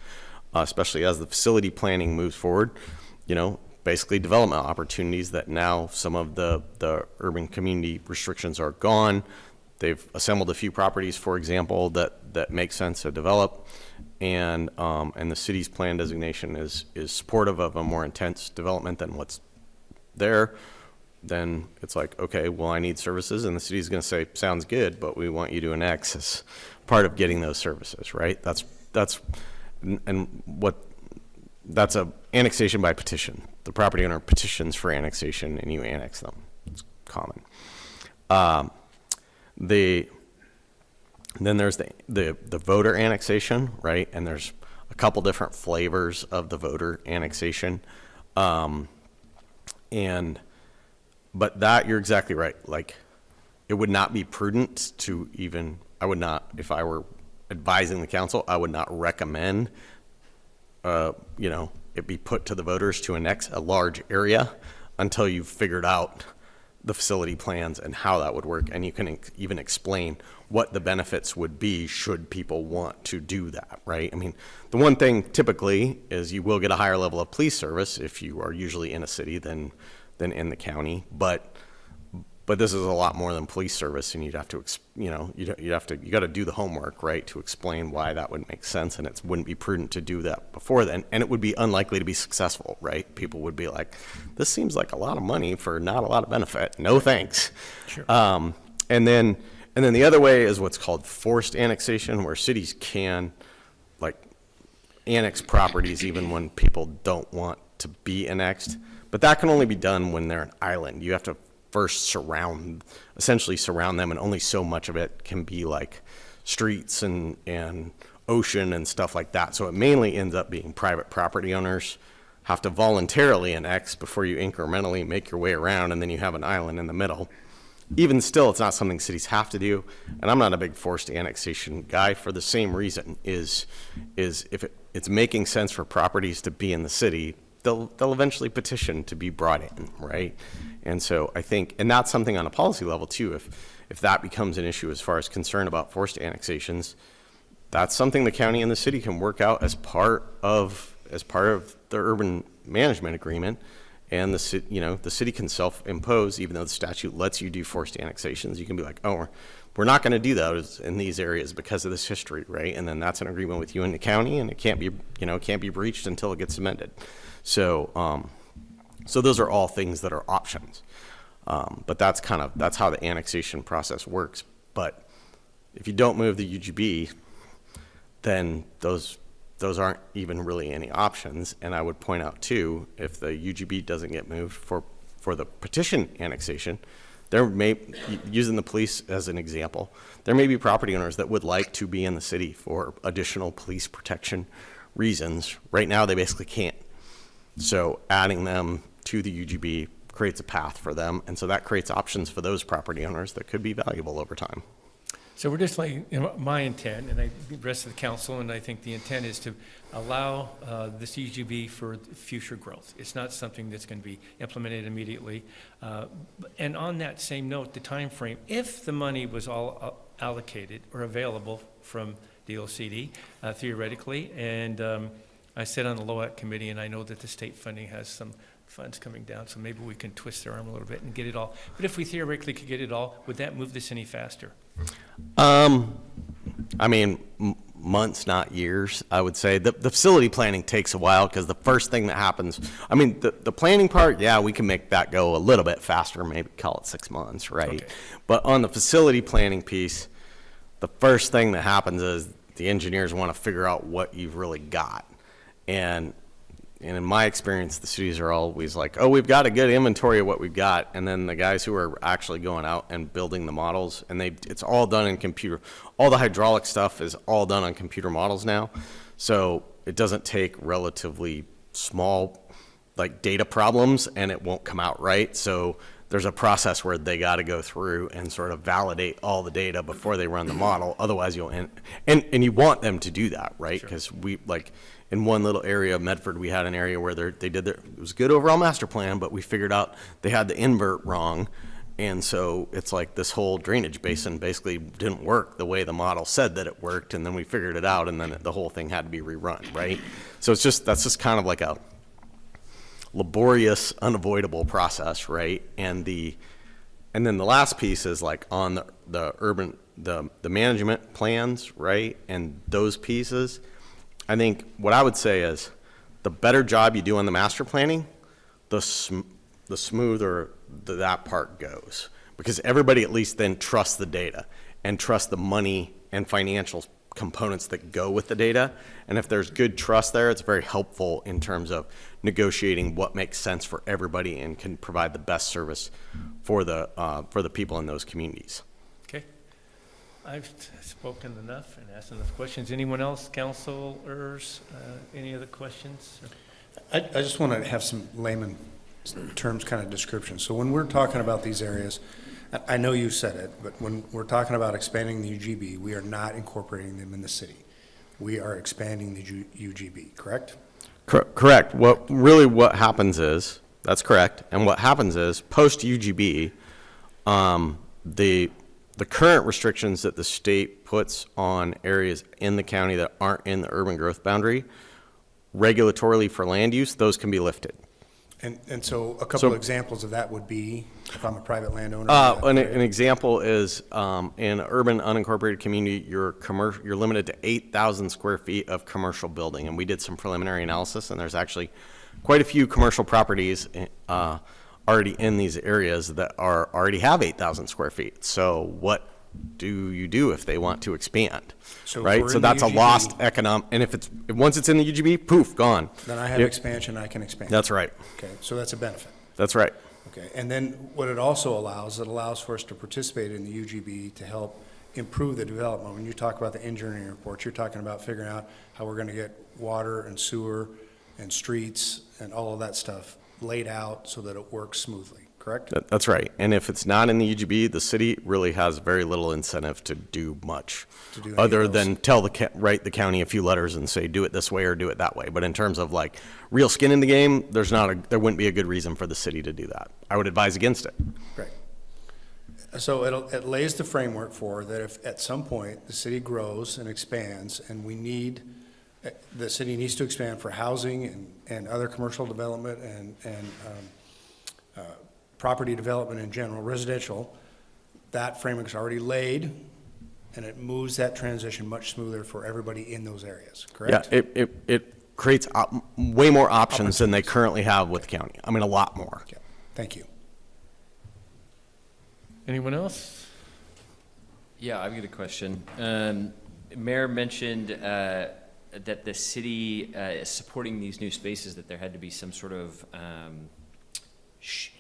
especially as the facility planning moves forward, basically development opportunities that now some of the urban community restrictions are gone. They've assembled a few properties, for example, that make sense to develop, and the city's plan designation is supportive of a more intense development than what's there. Then it's like, okay, well, I need services, and the city's going to say, sounds good, but we want you to annex as part of getting those services, right? That's a annexation by petition. The property owner petitions for annexation, and you annex them. It's common. Then there's the voter annexation, right? And there's a couple different flavors of the voter annexation, but that, you're exactly right. Like, it would not be prudent to even, if I were advising the council, I would not recommend, it be put to the voters to annex a large area until you've figured out the facility plans and how that would work. And you can even explain what the benefits would be should people want to do that, right? I mean, the one thing typically is you will get a higher level of police service if you are usually in a city than in the county, but this is a lot more than police service, and you got to do the homework, right, to explain why that would make sense, and it wouldn't be prudent to do that before then, and it would be unlikely to be successful, right? People would be like, this seems like a lot of money for not a lot of benefit. No thanks. Sure. And then the other way is what's called forced annexation, where cities can annex properties even when people don't want to be annexed. But that can only be done when they're an island. You have to first essentially surround them, and only so much of it can be like streets and ocean and stuff like that. So it mainly ends up being private property owners have to voluntarily annex before you incrementally make your way around, and then you have an island in the middle. Even still, it's not something cities have to do, and I'm not a big forced annexation guy for the same reason, is if it's making sense for properties to be in the city, they'll eventually petition to be brought in, right? And so I think, and that's something on a policy level too, if that becomes an issue as far as concern about forced annexations, that's something the county and the city can work out as part of the urban management agreement. And the city can self-impose, even though the statute lets you do forced annexations. You can be like, oh, we're not going to do those in these areas because of this history, right? And then that's an agreement with you and the county, and it can't be breached until it gets amended. So those are all things that are options. But that's how the annexation process works. But if you don't move the UGB, then those aren't even really any options. And I would point out too, if the UGB doesn't get moved for the petition annexation, using the police as an example, there may be property owners that would like to be in the city for additional police protection reasons. Right now, they basically can't. So adding them to the UGB creates a path for them, and so that creates options for those property owners that could be valuable over time. So we're just my intent, and the rest of the council, and I think the intent is to allow this UGB for future growth. It's not something that's going to be implemented immediately. And on that same note, the time frame, if the money was all allocated or available from DLCD, theoretically, and I sit on the LOAC committee, and I know that the state funding has some funds coming down, so maybe we can twist their arm a little bit and get it all. But if we theoretically could get it all, would that move this any faster? I mean, months, not years, I would say. The facility planning takes a while because the first thing that happens, I mean, the planning part, yeah, we can make that go a little bit faster, maybe call it 6 months, right? Okay. But on the facility planning piece, the first thing that happens is the engineers want to figure out what you've really got. And and in my experience, the cities are always like, oh, we've got a good inventory of what we've got. And then the guys who are actually going out and building the models, and it's all done in computer. All the hydraulic stuff is all done on computer models now. So it doesn't take relatively small like data problems and it won't come out right. So there's a process where they got to go through and sort of validate all the data before they run the model. Otherwise you'll, and you want them to do that, right? Because we, like in one little area of Medford, we had an area where they did it was a good overall master plan, but we figured out they had the invert wrong. And so it's like this whole drainage basin basically didn't work the way the model said that it worked. And then we figured it out and then the whole thing had to be rerun, right? So that's just kind of like a laborious, unavoidable process, right? And then the last piece is like on the urban, the management plans, right? And those pieces, I think what I would say is the better job you do on the master planning, the smoother that part goes, because everybody at least then trusts the data and trusts the money and financial components that go with the data. And if there's good trust there, it's very helpful in terms of negotiating what makes sense for everybody and can provide the best service for the people in those communities. Okay. I've spoken enough and asked enough questions. Anyone else, councilors, any other questions? I just want to have some layman terms kind of description. So when we're talking about these areas, I know you said it, but when we're talking about expanding the UGB, we are not incorporating them in the city. We are expanding the UGB, correct? Correct. What happens is, that's correct. And what happens is, post UGB, the current restrictions that the state puts on areas in the county that aren't in the urban growth boundary, regulatorily for land use, those can be lifted. And so a couple of examples of that would be, if I'm a private landowner. An example is in an urban unincorporated community, you're limited to 8,000 square feet of commercial building. And we did some preliminary analysis, and there's actually quite a few commercial properties already in these areas that already have 8,000 square feet. So what do you do if they want to expand? Right? So that's a lost economic, and once it's in the UGB, poof, gone. Then I have expansion, I can expand. That's right. Okay, so that's a benefit. That's right. Okay, and then what it also allows, it allows for us to participate in the UGB to help improve the development. When you talk about the engineering reports, you're talking about figuring out how we're going to get water and sewer and streets and all of that stuff laid out so that it works smoothly. Correct? That's right. And if it's not in the UGB, the city really has very little incentive to do much other than write the county a few letters and say, do it this way or do it that way. But in terms of like real skin in the game, there wouldn't be a good reason for the city to do that. I would advise against it. Right. So it lays the framework for that if at some point the city grows and expands and the city needs to expand for housing and other commercial development and property development in general, residential, that framework is already laid, and it moves that transition much smoother for everybody in those areas, correct? Yeah, it creates way more options than they currently have with the county. I mean, a lot more. Okay. Thank you. Anyone else? Yeah, I've got a question. Mayor mentioned that the city is supporting these new spaces, that there had to be some sort of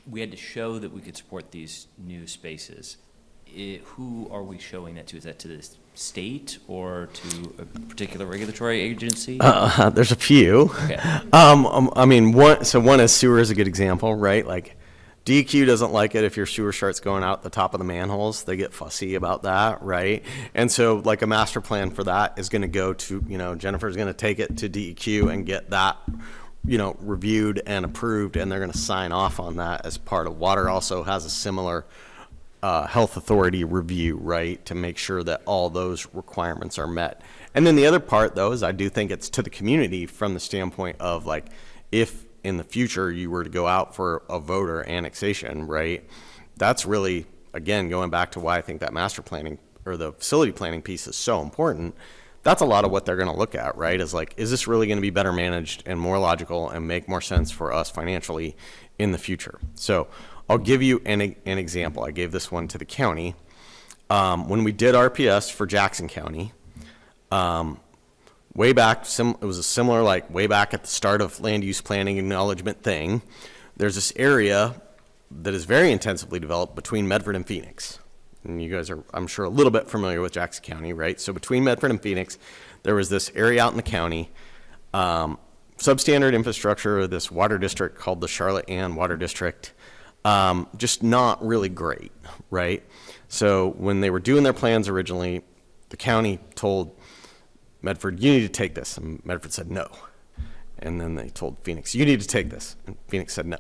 we had to show that we could support these new spaces. Who are we showing that to? Is that to the state or to a particular regulatory agency? There's a few. Okay. I mean, one is sewer is a good example, right? Like DEQ doesn't like it if your sewer starts going out the top of the manholes. They get fussy about that, right? And so like a master plan for that is going to go to, Jennifer's going to take it to DEQ and get that reviewed and approved, and they're going to sign off on that as part of water. Also has a similar health authority review, right, to make sure that all those requirements are met. And then the other part, though, is I do think it's to the community from the standpoint of like, if in the future you were to go out for a voter annexation, right, that's really, again, going back to why I think that master planning or the facility planning piece is so important. That's a lot of what they're going to look at, right? Is like, is this really going to be better managed and more logical and make more sense for us financially in the future? So I'll give you an example. I gave this one to the county. When we did RPS for Jackson County, way back, it was a similar, like, way back at the start of land use planning acknowledgement thing. There's this area that is very intensively developed between Medford and Phoenix. And you guys are, I'm sure, a little bit familiar with Jackson County, right? So between Medford and Phoenix, there was this area out in the county, substandard infrastructure, this water district called the Charlotte Ann Water District, just not really great, right? So when they were doing their plans originally, the county told Medford, you need to take this, and Medford said no. And then they told Phoenix, you need to take this, and Phoenix said no.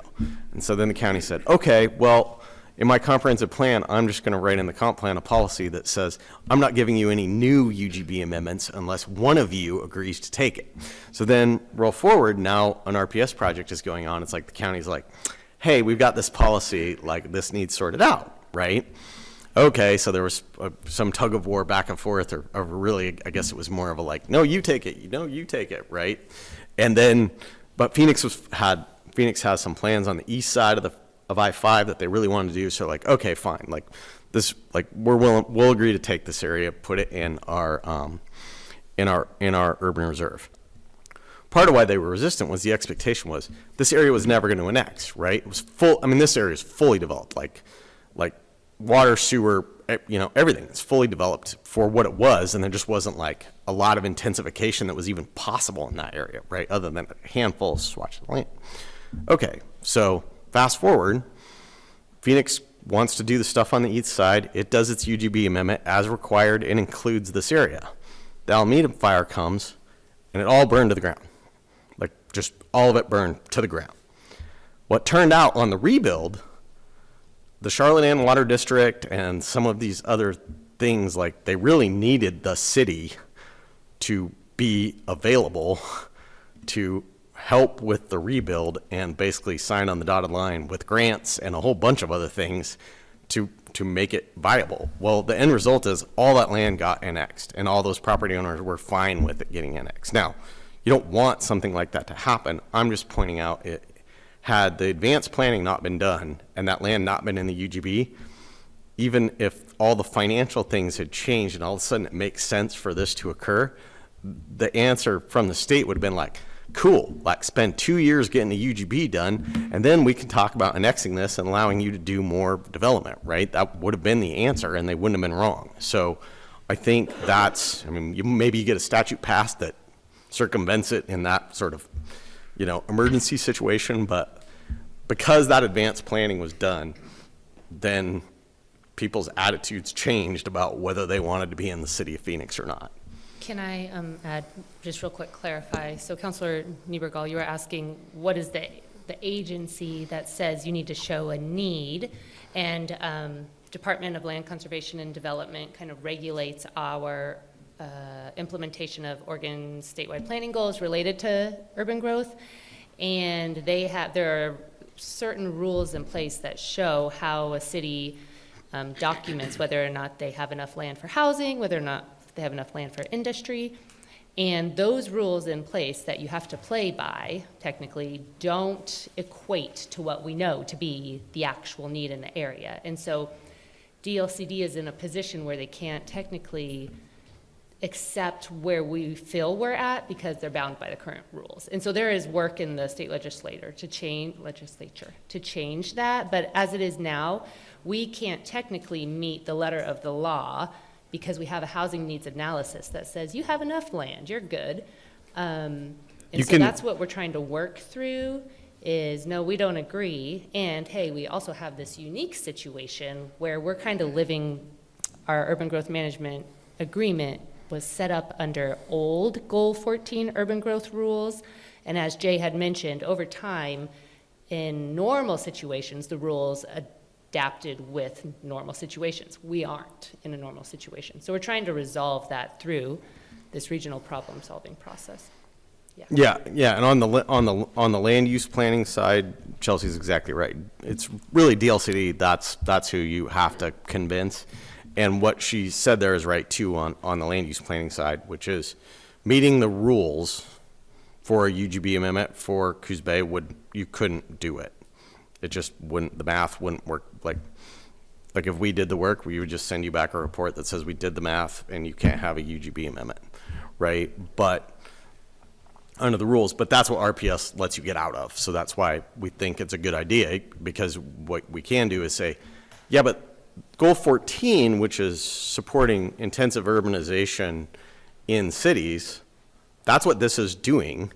And so then the county said, okay, well, in my comprehensive plan, I'm just going to write in the comp plan a policy that says, I'm not giving you any new UGB amendments unless one of you agrees to take it. So then roll forward, now an RPS project is going on. It's like the county's like, hey, we've got this policy, like this needs sorted out, right? Okay, so there was some tug of war back and forth, or really, I guess it was more of a like, no, you take it, you take it, right? And then, but Phoenix has some plans on the east side of I-5 that they really wanted to do. So like, okay, fine, like this, like we'll agree to take this area, put it in our urban reserve. Part of why they were resistant was the expectation was this area was never going to annex, right? It was full. I mean, this area is fully developed, like water, sewer, everything is fully developed for what it was, and there just wasn't like a lot of intensification that was even possible in that area, right? Other than a handful of swatches of land. Okay, so fast forward, Phoenix wants to do the stuff on the east side. It does its UGB amendment as required and includes this area. The Alameda fire comes, and it all burned to the ground. Like, just all of it burned to the ground. What turned out on the rebuild, the Charlotte Ann Water District and some of these other things, like, they really needed the city to be available to help with the rebuild and basically sign on the dotted line with grants and a whole bunch of other things to make it viable. Well, the end result is all that land got annexed, and all those property owners were fine with it getting annexed. Now, you don't want something like that to happen. I'm just pointing out, it had the advanced planning not been done and that land not been in the UGB, even if all the financial things had changed and all of a sudden it makes sense for this to occur, the answer from the state would have been like, cool, like spend 2 years getting the UGB done, and then we can talk about annexing this and allowing you to do more development, right? That would have been the answer, and they wouldn't have been wrong. So I think that's, I mean, maybe you get a statute passed that circumvents it in that sort of, emergency situation, but because that advanced planning was done, then people's attitudes changed about whether they wanted to be in the city of Phoenix or not. Can I add, just real quick, clarify? So Councilor Niebergall, you were asking, what is the agency that says you need to show a need? And Department of Land Conservation and Development kind of regulates our implementation of Oregon's statewide planning goals related to urban growth. And there are certain rules in place that show how a city documents whether or not they have enough land for housing, whether or not they have enough land for industry. And those rules in place that you have to play by, technically, don't equate to what we know to be the actual need in the area. And so DLCD is in a position where they can't technically accept where we feel we're at because they're bound by the current rules. And so there is work in the state legislature to change that. But as it is now, we can't technically meet the letter of the law because we have a housing needs analysis that says you have enough land, you're good. That's what we're trying to work through is, no, we don't agree. And hey, we also have this unique situation where we're kind of living, our urban growth management agreement was set up under old Goal 14 urban growth rules. And as Jay had mentioned, over time, in normal situations, the rules adapted with normal situations. We aren't in a normal situation. So we're trying to resolve that through this regional problem-solving process. Yeah. And on the land use planning side, Chelsea's exactly right. It's really DLCD. That's who you have to convince. And what she said there is right too on the land use planning side, which is meeting the rules for a UGB amendment for Coos Bay you couldn't do it. It just wouldn't, the math wouldn't work. Like if we did the work, we would just send you back a report that says we did the math and you can't have a UGB amendment, right? But under the rules, but that's what RPS lets you get out of. So that's why we think it's a good idea, because what we can do is say, yeah, but goal 14, which is supporting intensive urbanization in cities, that's what this is doing,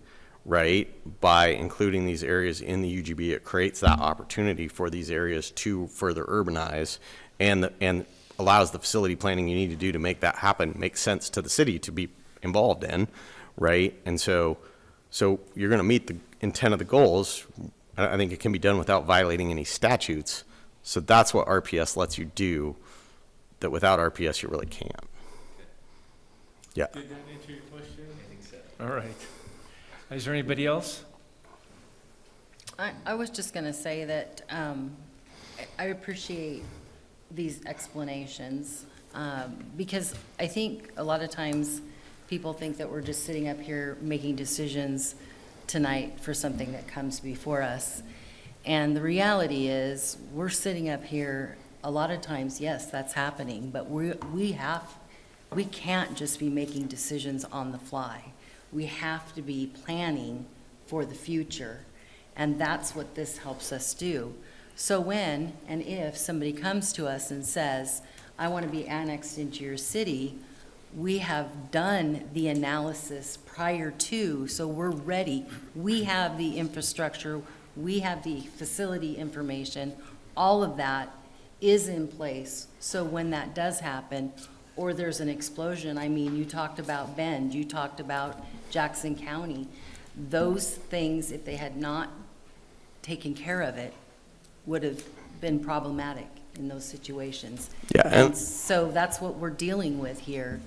right? By including these areas in the UGB, it creates that opportunity for these areas to further urbanize, and allows the facility planning you need to do to make that happen make sense to the city to be involved in, right? And so you're going to meet the intent of the goals. I think it can be done without violating any statutes. So that's what RPS lets you do, that without RPS you really can't. Yeah. Did that answer your question? I think so. All right. Is there anybody else? I was just going to say that I appreciate these explanations because I think a lot of times people think that we're just sitting up here making decisions tonight for something that comes before us. And the reality is we're sitting up here a lot of times, yes, that's happening, but we can't just be making decisions on the fly. We have to be planning for the future, and that's what this helps us do. So when and if somebody comes to us and says, I want to be annexed into your city, we have done the analysis prior to, so we're ready. We have the infrastructure, we have the facility information, all of that is in place. So when that does happen, or there's an explosion, I mean, you talked about Bend, you talked about Jackson County. Those things, if they had not taken care of it, would have been problematic in those situations. Yeah, And so that's what we're dealing with here.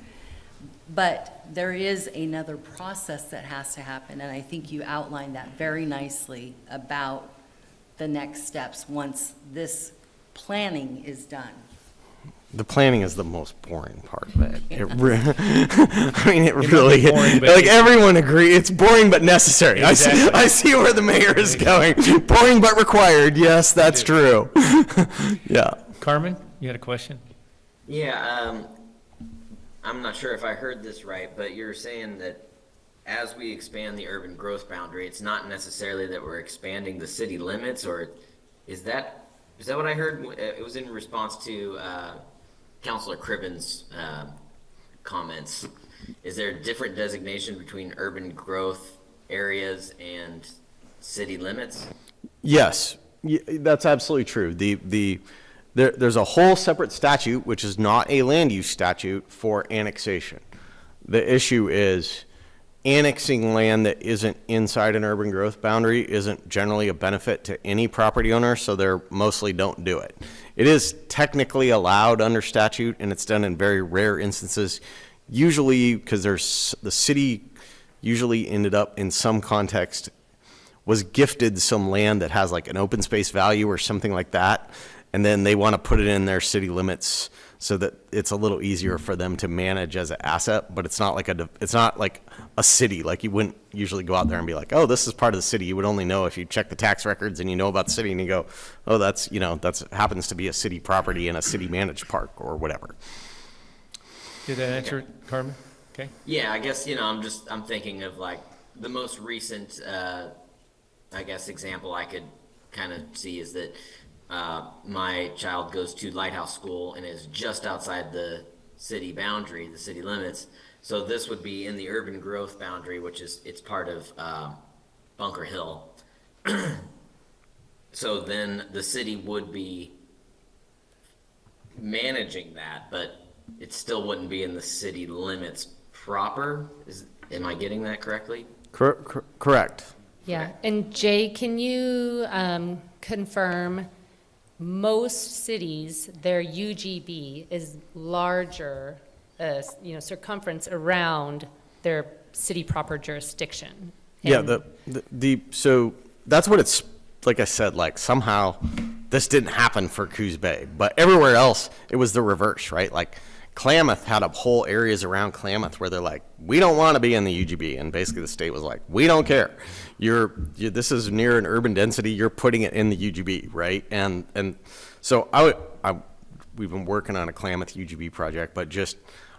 But there is another process that has to happen, and I think you outlined that very nicely about the next steps once this planning is done. The planning is the most boring part of it. I mean, it really, boring, but like everyone agrees, it's boring but necessary. Exactly. I see where the mayor is going. Boring but required. Yes, that's true. Yeah. Carmen, you had a question? Yeah, I'm not sure if I heard this right, but you're saying that as we expand the urban growth boundary, it's not necessarily that we're expanding the city limits, or is that what I heard? It was in response to Councilor Cribben's comments. Is there a different designation between urban growth areas and city limits? Yes, that's absolutely true. There's a whole separate statute, which is not a land use statute, for annexation. The issue is annexing land that isn't inside an urban growth boundary isn't generally a benefit to any property owner, so they mostly don't do it. It is technically allowed under statute, and it's done in very rare instances, usually because the city usually ended up in some context was gifted some land that has like an open space value or something like that, and then they want to put it in their city limits so that it's a little easier for them to manage as an asset. But it's not like a city. Like you wouldn't usually go out there and be like, oh, this is part of the city. You would only know if you check the tax records and you know about the city and you go, oh, that's happens to be a city property in a city managed park or whatever. Did that answer it, Carmen? Okay. Yeah, I guess, I'm thinking of like the most recent, example I could kind of see is that my child goes to Lighthouse School and is just outside the city boundary, the city limits. So this would be in the urban growth boundary, which is, it's part of Bunker Hill. So then the city would be managing that, but it still wouldn't be in the city limits proper. Am I getting that correctly? Correct. Yeah, and Jay, can you confirm most cities, their UGB is larger, circumference around their city proper jurisdiction? Yeah, so that's what it's, like I said, like somehow this didn't happen for Coos Bay, but everywhere else it was the reverse, right? Like Klamath had up whole areas around Klamath where they're like, we don't want to be in the UGB, and basically the state was like, we don't care. This is near an urban density. You're putting it in the UGB, right? And so we've been working on a Klamath UGB project, but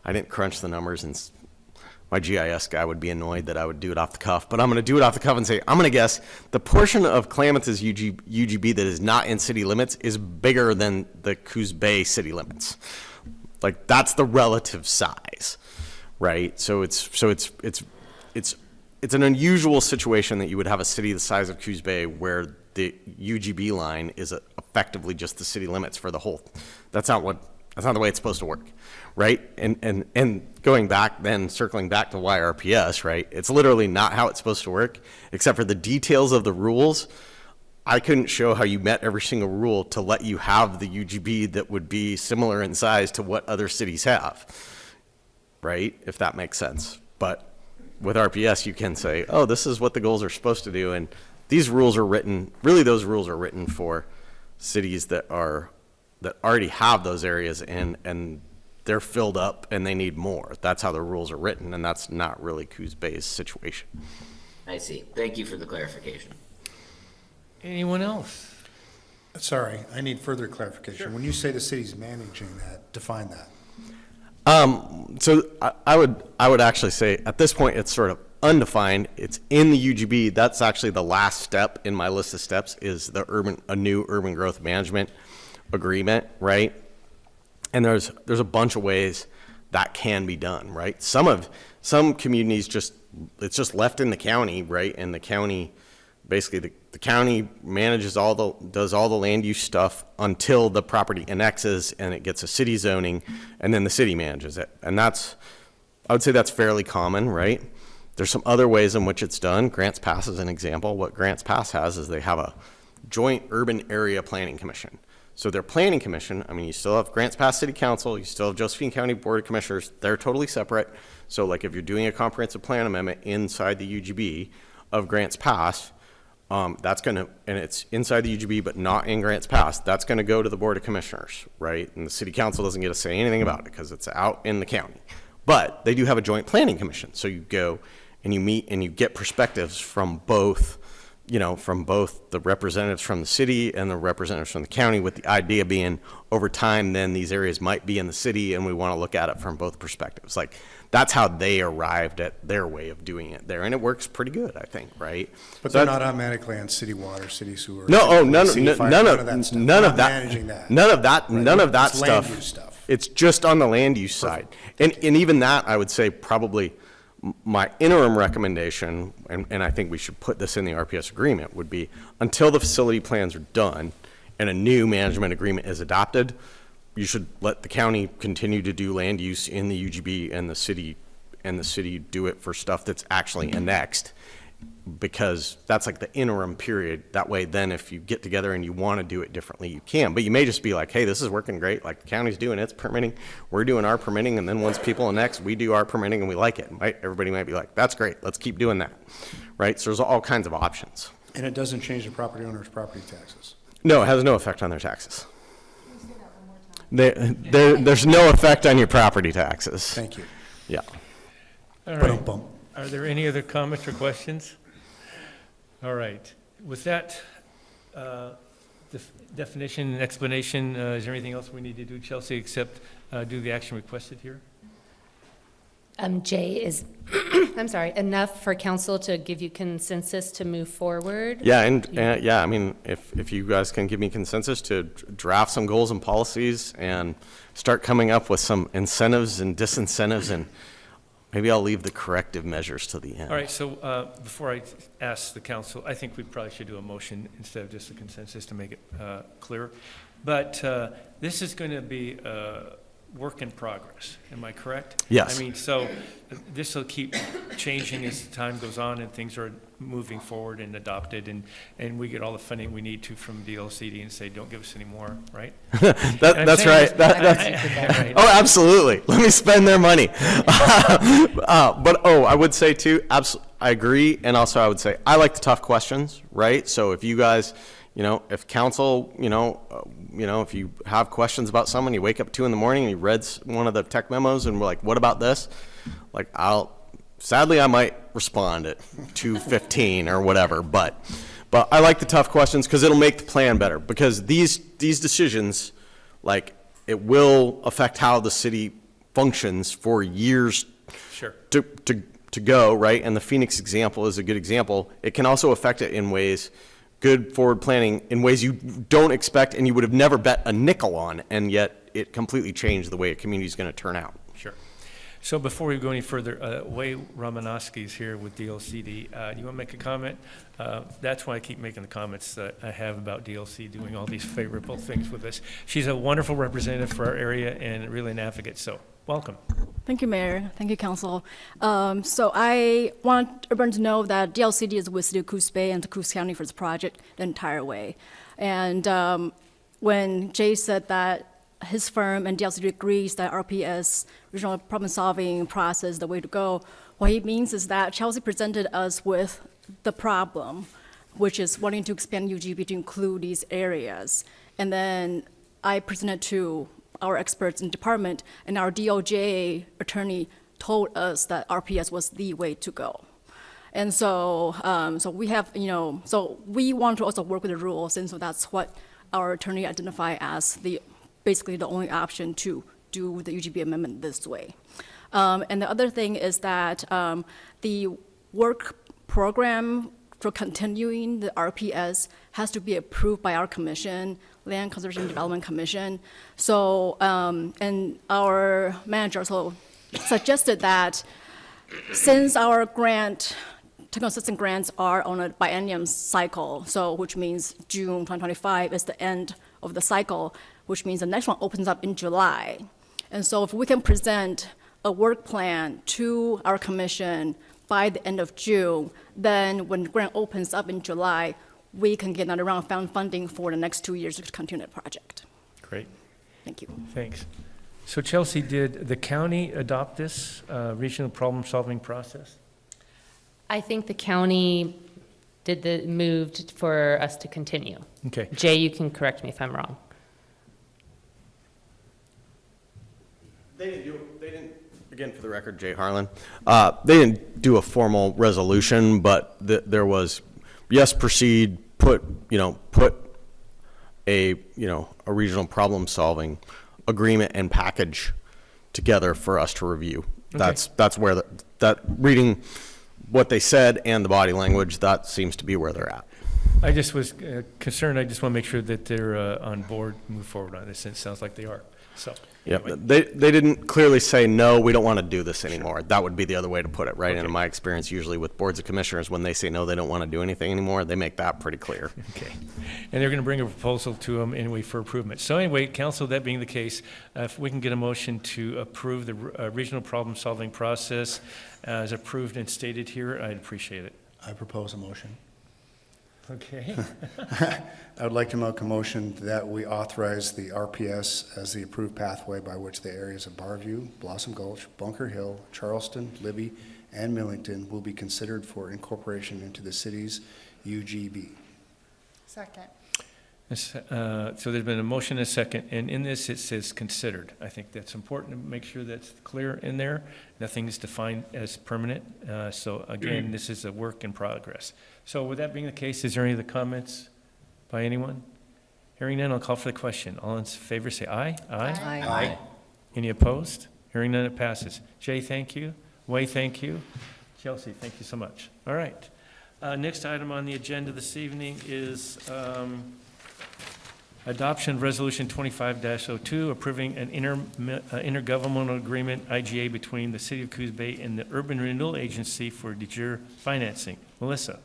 I didn't crunch the numbers and my GIS guy would be annoyed that I would do it off the cuff, but I'm going to do it off the cuff and say, I'm going to guess the portion of Klamath's UGB that is not in city limits is bigger than the Coos Bay city limits. Like, that's the relative size, right? So it's an unusual situation that you would have a city the size of Coos Bay where the UGB line is effectively just the city limits for the whole. That's not the way it's supposed to work, right? And going back then, circling back to YRPS, right? It's literally not how it's supposed to work, except for the details of the rules. I couldn't show how you met every single rule to let you have the UGB that would be similar in size to what other cities have, right? If that makes sense. But with RPS, you can say, oh, this is what the goals are supposed to do. And these rules are written, really those rules are written for cities that already have those areas and they're filled up and they need more. That's how the rules are written, and that's not really Coos Bay's situation. I see. Thank you for the clarification. Anyone else? Sorry, I need further clarification. Sure. When you say the city's managing that, define that. So I would actually say at this point it's sort of undefined. It's in the UGB. That's actually the last step in my list of steps is a new urban growth management agreement, right? And there's a bunch of ways that can be done, right? Some communities it's just left in the county, right? And the county, basically the county manages does all the land use stuff until the property annexes and it gets a city zoning, and then the city manages it. And I would say that's fairly common, right? There's some other ways in which it's done. Grants Pass is an example. What Grants Pass has is they have a joint urban area planning commission. So their planning commission, I mean, you still have Grants Pass City Council, you still have Josephine County Board of Commissioners, they're totally separate. So like if you're doing a comprehensive plan amendment inside the UGB of Grants Pass, that's going to, and it's inside the UGB but not in Grants Pass, that's going to go to the Board of Commissioners, right? And the City Council doesn't get to say anything about it because it's out in the county. But they do have a joint planning commission. So you go and you meet and you get perspectives from both, from both the representatives from the city and the representatives from the county, with the idea being over time then these areas might be in the city and we want to look at it from both perspectives. Like that's how they arrived at their way of doing it there, and it works pretty good, I think, right? But they're not automatically on city water, city sewer. None of that It's land use stuff. It's just on the land use side. And even that, I would say probably my interim recommendation, and I think we should put this in the RPS agreement, would be until the facility plans are done and a new management agreement is adopted, you should let the county continue to do land use in the UGB and the city do it for stuff that's actually annexed, because that's like the interim period. That way then if you get together and you want to do it differently, you can. But you may just be like, hey, this is working great. Like the county's doing its permitting, we're doing our permitting, and then once people annex, we do our permitting and we like it. Right? Everybody might be like, that's great, let's keep doing that. Right? So there's all kinds of options. And it doesn't change the property owner's property taxes. No, it has no effect on their taxes. There's no effect on your property taxes. Thank you. Yeah. All right. Are there any other comments or questions? All right. With that definition and explanation, is there anything else we need to do, Chelsea, except do the action requested here? Jay, is, I'm sorry, enough for council to give you consensus to move forward? Yeah, and yeah, I mean, if you guys can give me consensus to draft some goals and policies and start coming up with some incentives and disincentives, and maybe I'll leave the corrective measures to the end. All right, so before I ask the council, I think we probably should do a motion instead of just a consensus to make it clear. But this is going to be work in progress. Am I correct? Yes. I mean, so this will keep changing as time goes on and things are moving forward and adopted, and we get all the funding we need to from DLCD and say, don't give us any more, right? That's right. Right. Oh, absolutely. Let me spend their money. But I would say too, I agree. And also I would say, I like the tough questions, right? So if you guys, if council, if you have questions about someone, you wake up 2 a.m. and you read one of the tech memos and we're like, what about this? Like, sadly, I might respond at 2:15 or whatever, but I like the tough questions because it'll make the plan better, because these decisions, like, it will affect how the city functions for years Sure. to go, right? And the Phoenix example is a good example. It can also affect it in ways, good forward planning, in ways you don't expect and you would have never bet a nickel on, and yet it completely changed the way a community is going to turn out. Sure. So before we go any further, Wade Romanowski is here with DLCD. Do you want to make a comment? That's why I keep making the comments that I have about DLC doing all these favorable things with us. She's a wonderful representative for our area and really an advocate, so welcome. Thank you, Mayor. Thank you, Council. So I want everyone to know that DLCD is with the Coos Bay and the Coos County for this project the entire way. And when Jay said that his firm and DLCD agrees that RPS, regional problem-solving process, is the way to go, what he means is that Chelsea presented us with the problem, which is wanting to expand UGB to include these areas. And then I presented to our experts in the department, and our DOJ attorney told us that RPS was the way to go. And so, so we have, so we want to also work with the rules, and so that's what our attorney identified as basically the only option to do the UGB amendment this way. And the other thing is that the work program for continuing the RPS has to be approved by our commission, Land Conservation Development Commission. So, and our manager also suggested that since our technical assistance grants are on a biennium cycle, so which means June 2025 is the end of the cycle, which means the next one opens up in July. And so if we can present a work plan to our commission by the end of June, then when the grant opens up in July, we can get another round of funding for the next 2 years to continue the project. Great. Thank you. Thanks. So Chelsea, did the county adopt this regional problem-solving process? I think the county moved for us to continue. Okay. Jay, you can correct me if I'm wrong. They didn't, again, for the record, Jay Harlan, they didn't do a formal resolution, but there was, yes, proceed, put a regional problem-solving agreement and package together for us to review. Okay. That's where that reading what they said and the body language, that seems to be where they're at. I just was concerned. I just want to make sure that they're on board, move forward on this, and it sounds like they are. So. Yeah, anyway. they didn't clearly say, no, we don't want to do this anymore. Sure. That would be the other way to put it, right? Okay. And in my experience, usually with boards of commissioners, when they say, no, they don't want to do anything anymore, they make that pretty clear. Okay. And they're going to bring a proposal to them anyway for improvement. So anyway, council, that being the case, if we can get a motion to approve the regional problem-solving process as approved and stated here, I'd appreciate it. I propose a motion. Okay. I would like to make a motion that we authorize the RPS as the approved pathway by which the areas of Barview, Blossom Gulch, Bunker Hill, Charleston, Libby, and Millington will be considered for incorporation into the city's UGB. Second. So there's been a motion and a second, and in this it says considered. I think that's important to make sure that's clear in there. Nothing is defined as permanent. So again, this is a work in progress. So with that being the case, is there any other comments by anyone? Hearing none, I'll call for the question. All in favor say aye. Aye. Aye. Aye. Any opposed? Hearing none, it passes. Jay, thank you. Wei, thank you. Chelsea, thank you so much. All right. Next item on the agenda this evening is adoption of Resolution 25-02, approving an intergovernmental agreement, IGA, between the City of Coos Bay and the Urban Renewal Agency for de jure financing. Melissa.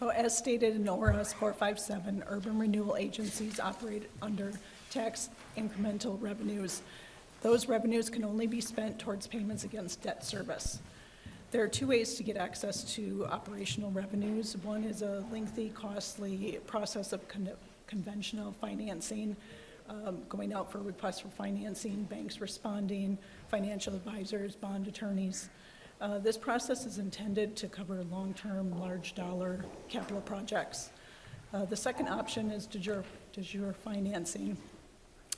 So as stated in ORS 457, urban renewal agencies operate under tax incremental revenues. Those revenues can only be spent towards payments against debt service. There are two ways to get access to operational revenues. One is a lengthy, costly process of conventional financing, going out for requests for financing, banks responding, financial advisors, bond attorneys. This process is intended to cover long-term, large-dollar capital projects. The second option is de jure financing.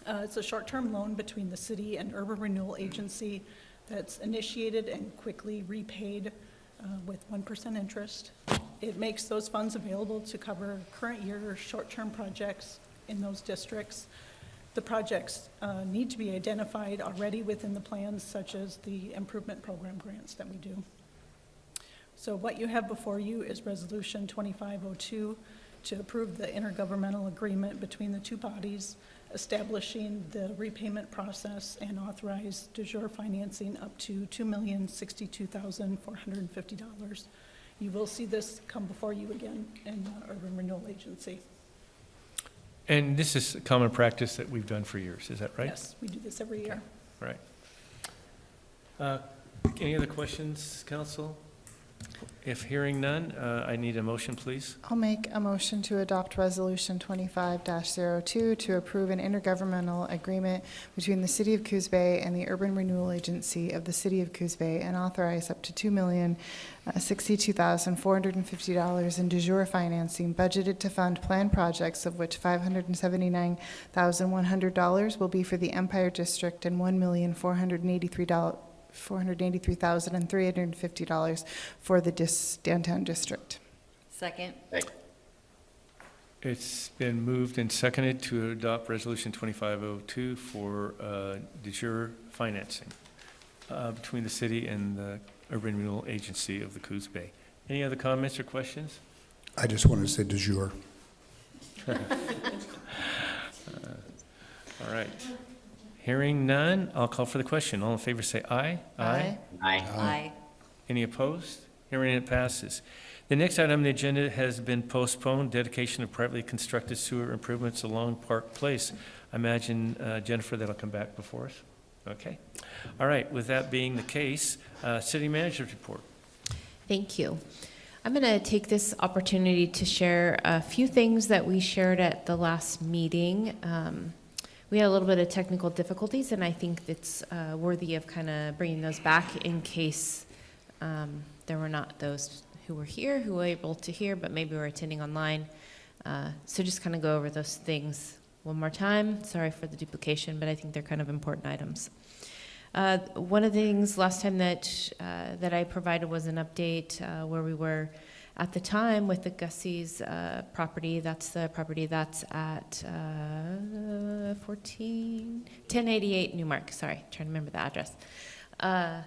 It's a short-term loan between the city and Urban Renewal Agency that's initiated and quickly repaid with 1% interest. It makes those funds available to cover current year short-term projects in those districts. The projects need to be identified already within the plans, such as the improvement program grants that we do. So what you have before you is Resolution 2502 to approve the intergovernmental agreement between the two bodies, establishing the repayment process and authorize de jure financing up to $2,062,450. You will see this come before you again in the Urban Renewal Agency. And this is common practice that we've done for years, is that right? Yes, we do this every year. Right. Any other questions, council? If hearing none, I need a motion, please. I'll make a motion to adopt Resolution 25-02 to approve an intergovernmental agreement between the City of Coos Bay and the Urban Renewal Agency of the City of Coos Bay and authorize up to $2,062,450 in de jure financing budgeted to fund planned projects, of which $579,100 will be for the Empire District and $1,483,350 for the downtown district. Second. It's been moved and seconded to adopt Resolution 2502 for de jure financing between the city and the Urban Renewal Agency of the Coos Bay. Any other comments or questions? I just wanted to say de jure. All right. Hearing none, I'll call for the question. All in favor say aye. Aye. Aye. Any opposed? Hearing it passes. The next item on the agenda has been postponed, dedication of privately constructed sewer improvements along Park Place. I imagine, Jennifer, that'll come back before us. Okay. All right, with that being the case, city manager's report. Thank you. I'm going to take this opportunity to share a few things that we shared at the last meeting. We had a little bit of technical difficulties, and I think it's worthy of kind of bringing those back in case there were not those who were here, who were able to hear, but maybe were attending online. So just kind of go over those things one more time. Sorry for the duplication, but I think they're kind of important items. One of the things last time that I provided was an update where we were at the time with the Gussie's property. That's the property that's at 1088 Newmark. Sorry, trying to remember the address. At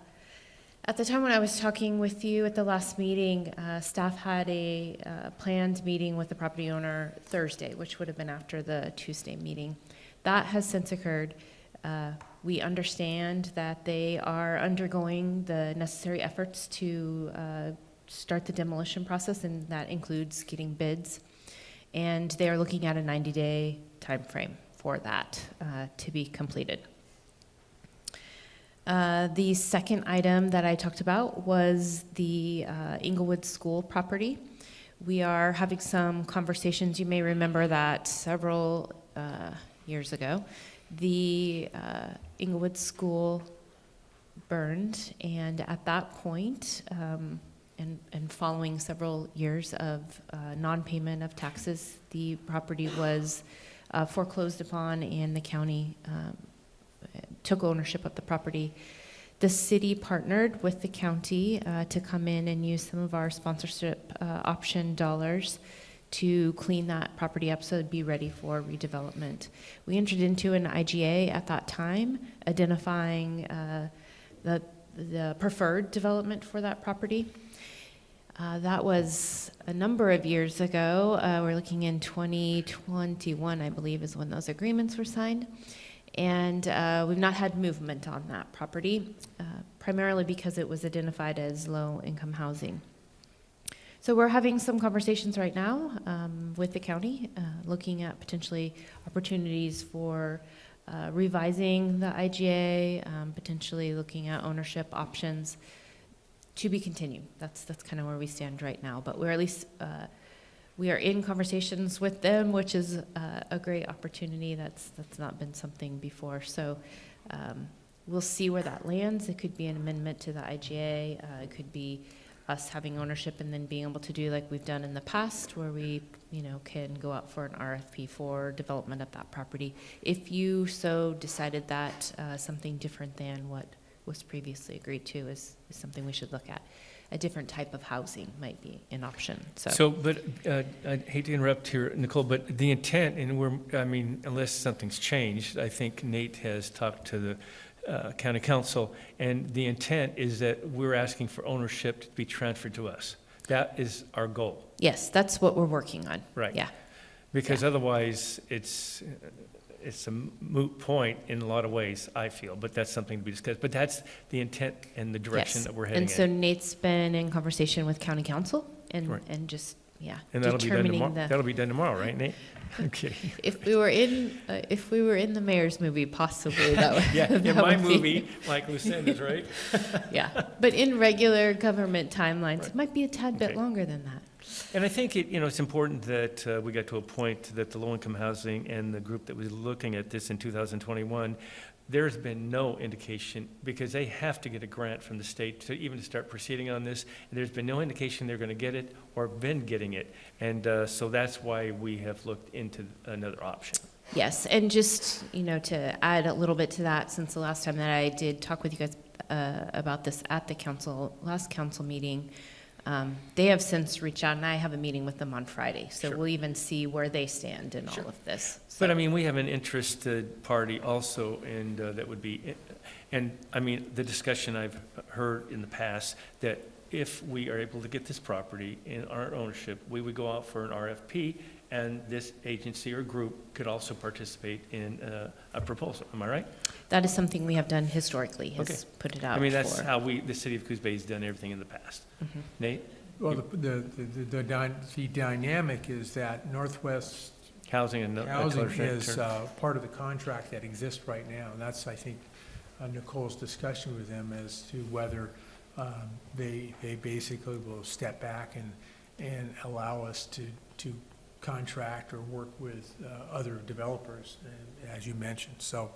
the time when I was talking with you at the last meeting, staff had a planned meeting with the property owner Thursday, which would have been after the Tuesday meeting. That has since occurred. We understand that they are undergoing the necessary efforts to start the demolition process, and that includes getting bids. And they are looking at a 90-day time frame for that to be completed. The second item that I talked about was the Inglewood School property. We are having some conversations. You may remember that several years ago, the Inglewood School burned, and at that point, and following several years of non-payment of taxes, the property was foreclosed upon, and the county took ownership of the property. The city partnered with the county to come in and use some of our sponsorship option dollars to clean that property up so it'd be ready for redevelopment. We entered into an IGA at that time, identifying the preferred development for that property. That was a number of years ago. We're looking in 2021, I believe, is when those agreements were signed. And we've not had movement on that property, primarily because it was identified as low-income housing. So we're having some conversations right now with the county, looking at potentially opportunities for revising the IGA, potentially looking at ownership options to be continued. That's kind of where we stand right now. But we're at least we are in conversations with them, which is a great opportunity. That's not been something before. So we'll see where that lands. It could be an amendment to the IGA. It could be us having ownership and then being able to do like we've done in the past, where we, can go out for an RFP for development of that property. If you so decided that something different than what was previously agreed to is something we should look at. a different type of housing might be an option, so. So, but I hate to interrupt here, Nicole, but the intent, and I mean, unless something's changed, I think Nate has talked to the county council, and the intent is that we're asking for ownership to be transferred to us. That is our goal. Yes, that's what we're working on. Right. Yeah. Because otherwise, it's a moot point in a lot of ways, I feel, but that's something to be discussed. But that's the intent and the direction Yes. that we're heading in. And so Nate's been in conversation with county council and, Right. and just, yeah, And that'll be done determining tomorrow, the. that'll be done tomorrow, right, Nate? I'm kidding. If we were in the mayor's movie, possibly that would. Yeah, that my would be- movie, like Lucinda's, right? Yeah, but in regular government timelines, Right. it might be a tad bit Okay. longer than that. And I think it's important that we got to a point that the low-income housing and the group that was looking at this in 2021, there's been no indication, because they have to get a grant from the state to even start proceeding on this. And there's been no indication they're going to get it or been getting it. And so that's why we have looked into another option. Yes, and just, to add a little bit to that, since the last time that I did talk with you guys about this at the last council meeting, they have since reached out, and I have a meeting with them on Friday. So Sure. we'll even see where they stand in all of this. But I mean, we have an interested party also, and that would be, and I mean, the discussion I've heard in the past, that if we are able to get this property in our ownership, we would go out for an RFP, and this agency or group could also participate in a proposal. Am I right? That is something we have done historically, Okay. has put it out. I mean, that's for- how the city of Coos Bay has done everything in the past. Mhm. Nate? Well, the dynamic is that Northwest Housing and Housing is part of the contract that exists right now. And that's, I think, Nicole's discussion with them as to whether they basically will step back and allow us to contract or work with other developers, as you mentioned. So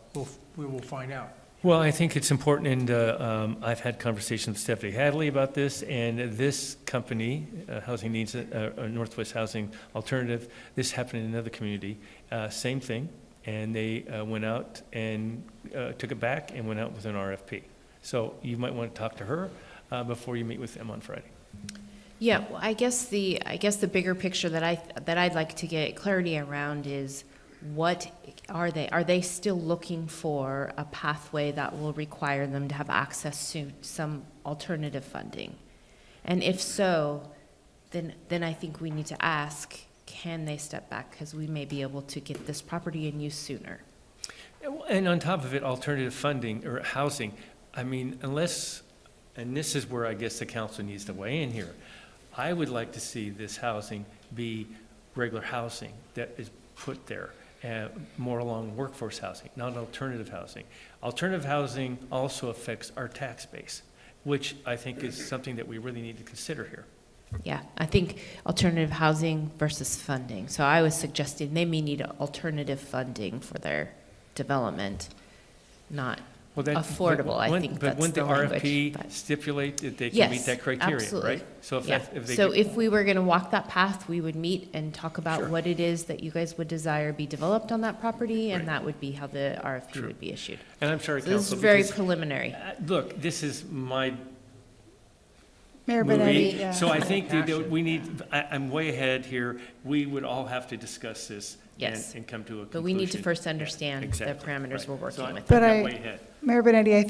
we will find out. Well, I think it's important, and I've had conversations with Stephanie Hadley about this, and this company, Housing Needs, Northwest Housing Alternative, this happened in another community, same thing, and they went out and took it back and went out with an RFP. So you might want to talk to her before you meet with them on Friday. Yeah, well, I guess the bigger picture that I'd like to get clarity around is, what are they? Are they still looking for a pathway that will require them to have access to some alternative funding? And if so, then I think we need to ask, can they step back? Because we may be able to get this property in use sooner. And on top of it, alternative funding or housing, I mean, unless, and this is where I guess the council needs to weigh in here, I would like to see this housing be regular housing that is put there, more along workforce housing, not alternative housing. Alternative housing also affects our tax base, which I think is something that we really need to consider here. Yeah, I think alternative housing versus funding. So I was suggesting they may need alternative funding for their development, not affordable. I think But that's wouldn't the the language. RFP but- stipulate that they can meet Yes, that criteria, absolutely. right? So if Yeah. that, if they So could- if we were going to walk that path, we would meet and talk about Sure. what it is that you guys would desire be developed on that property, and Right. that would be how the RFP True. would be issued. And I'm sorry, So this is Council, very because, preliminary. Look, this is my Mayor movie, Benetti, yeah. so I think that we need, I'm way ahead here. We would all have to discuss this Yes. and come to a conclusion. But we need to first understand the exactly, parameters right. we're working So with. But I'm way ahead. Mayor Benetti, I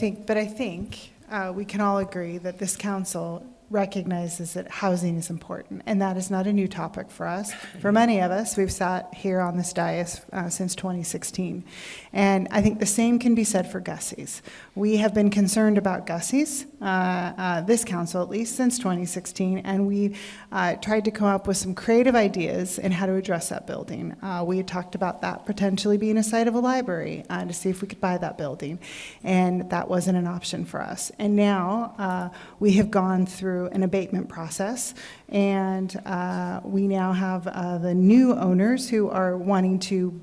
think we can all agree that this council recognizes that housing is important, and that is not a new topic for us. For many of us, we've sat here on this dais since 2016, and I think the same can be said for Gussie's. We have been concerned about Gussie's, this council at least, since 2016, and we tried to come up with some creative ideas in how to address that building. We had talked about that potentially being a site of a library to see if we could buy that building, and that wasn't an option for us. And now we have gone through an abatement process, and we now have the new owners who are wanting to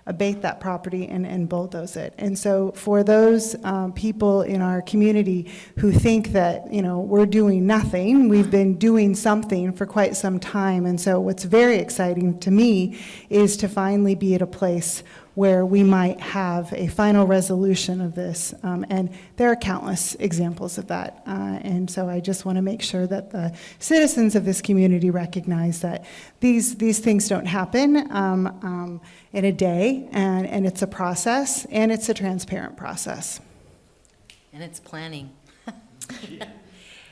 abate that property and bulldoze it. And so for those people in our community who think that, we're doing nothing, we've been doing something for quite some time. And so what's very exciting to me is to finally be at a place where we might have a final resolution of this. And there are countless examples of that. And so I just want to make sure that the citizens of this community recognize that these things don't happen in a day, and it's a process, and it's a transparent process. And it's planning.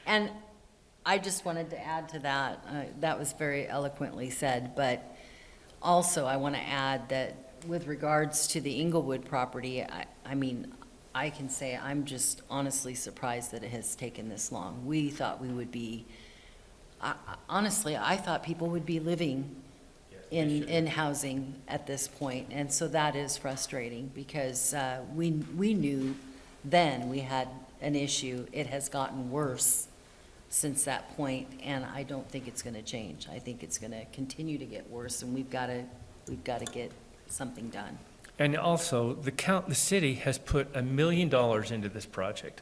And I just wanted to add to that, that was very eloquently said, but also I want to add that with regards to the Inglewood property, I mean, I can say I'm just honestly surprised that it has taken this long. We thought we would be, honestly, I thought people would be living in housing at this point, and so that is frustrating because we knew then we had an issue. It has gotten worse since that point, and I don't think it's going to change. I think it's going to continue to get worse, and we've got to get something done. And also, the city has put $1 million into this project,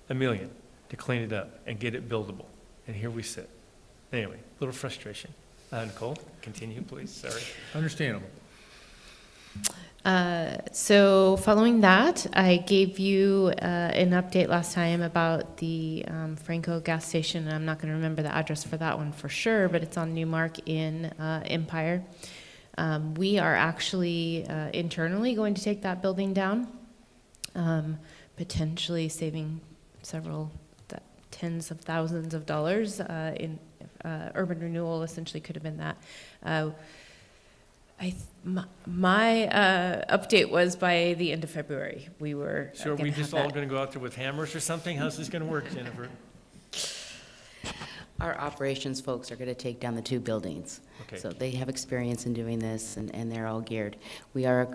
$1 million, to clean it up and get it buildable. And here we sit. Anyway, a little frustration. Nicole, continue, please. Sorry. Understandable. So following that, I gave you an update last time about the Franco gas station. I'm not going to remember the address for that one for sure, but it's on Newmark in Empire. We are actually internally going to take that building down, potentially saving several tens of thousands of dollars in urban renewal. Essentially could have been that. My update was by the end of February. We were So are we just all going to go out there with hammers or something? How's this going to work, Jennifer? Our operations folks are going to take down the two buildings. Okay. So they have experience in doing this, and they're all geared. We are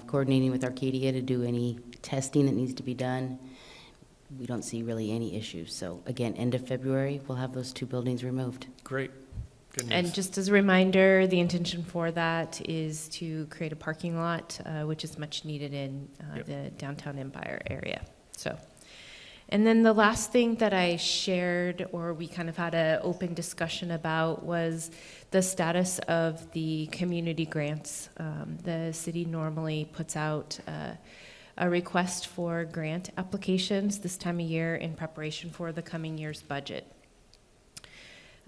coordinating with Arcadia to do any testing that needs to be done. We don't see really any issues. So again, end of February, we'll have those two buildings removed. Great. Good news. And just as a reminder, the intention for that is to create a parking lot, which is much needed in the downtown Empire area. So, and then the last thing that I shared, or we kind of had an open discussion about, was the status of the community grants. The city normally puts out a request for grant applications this time of year in preparation for the coming year's budget.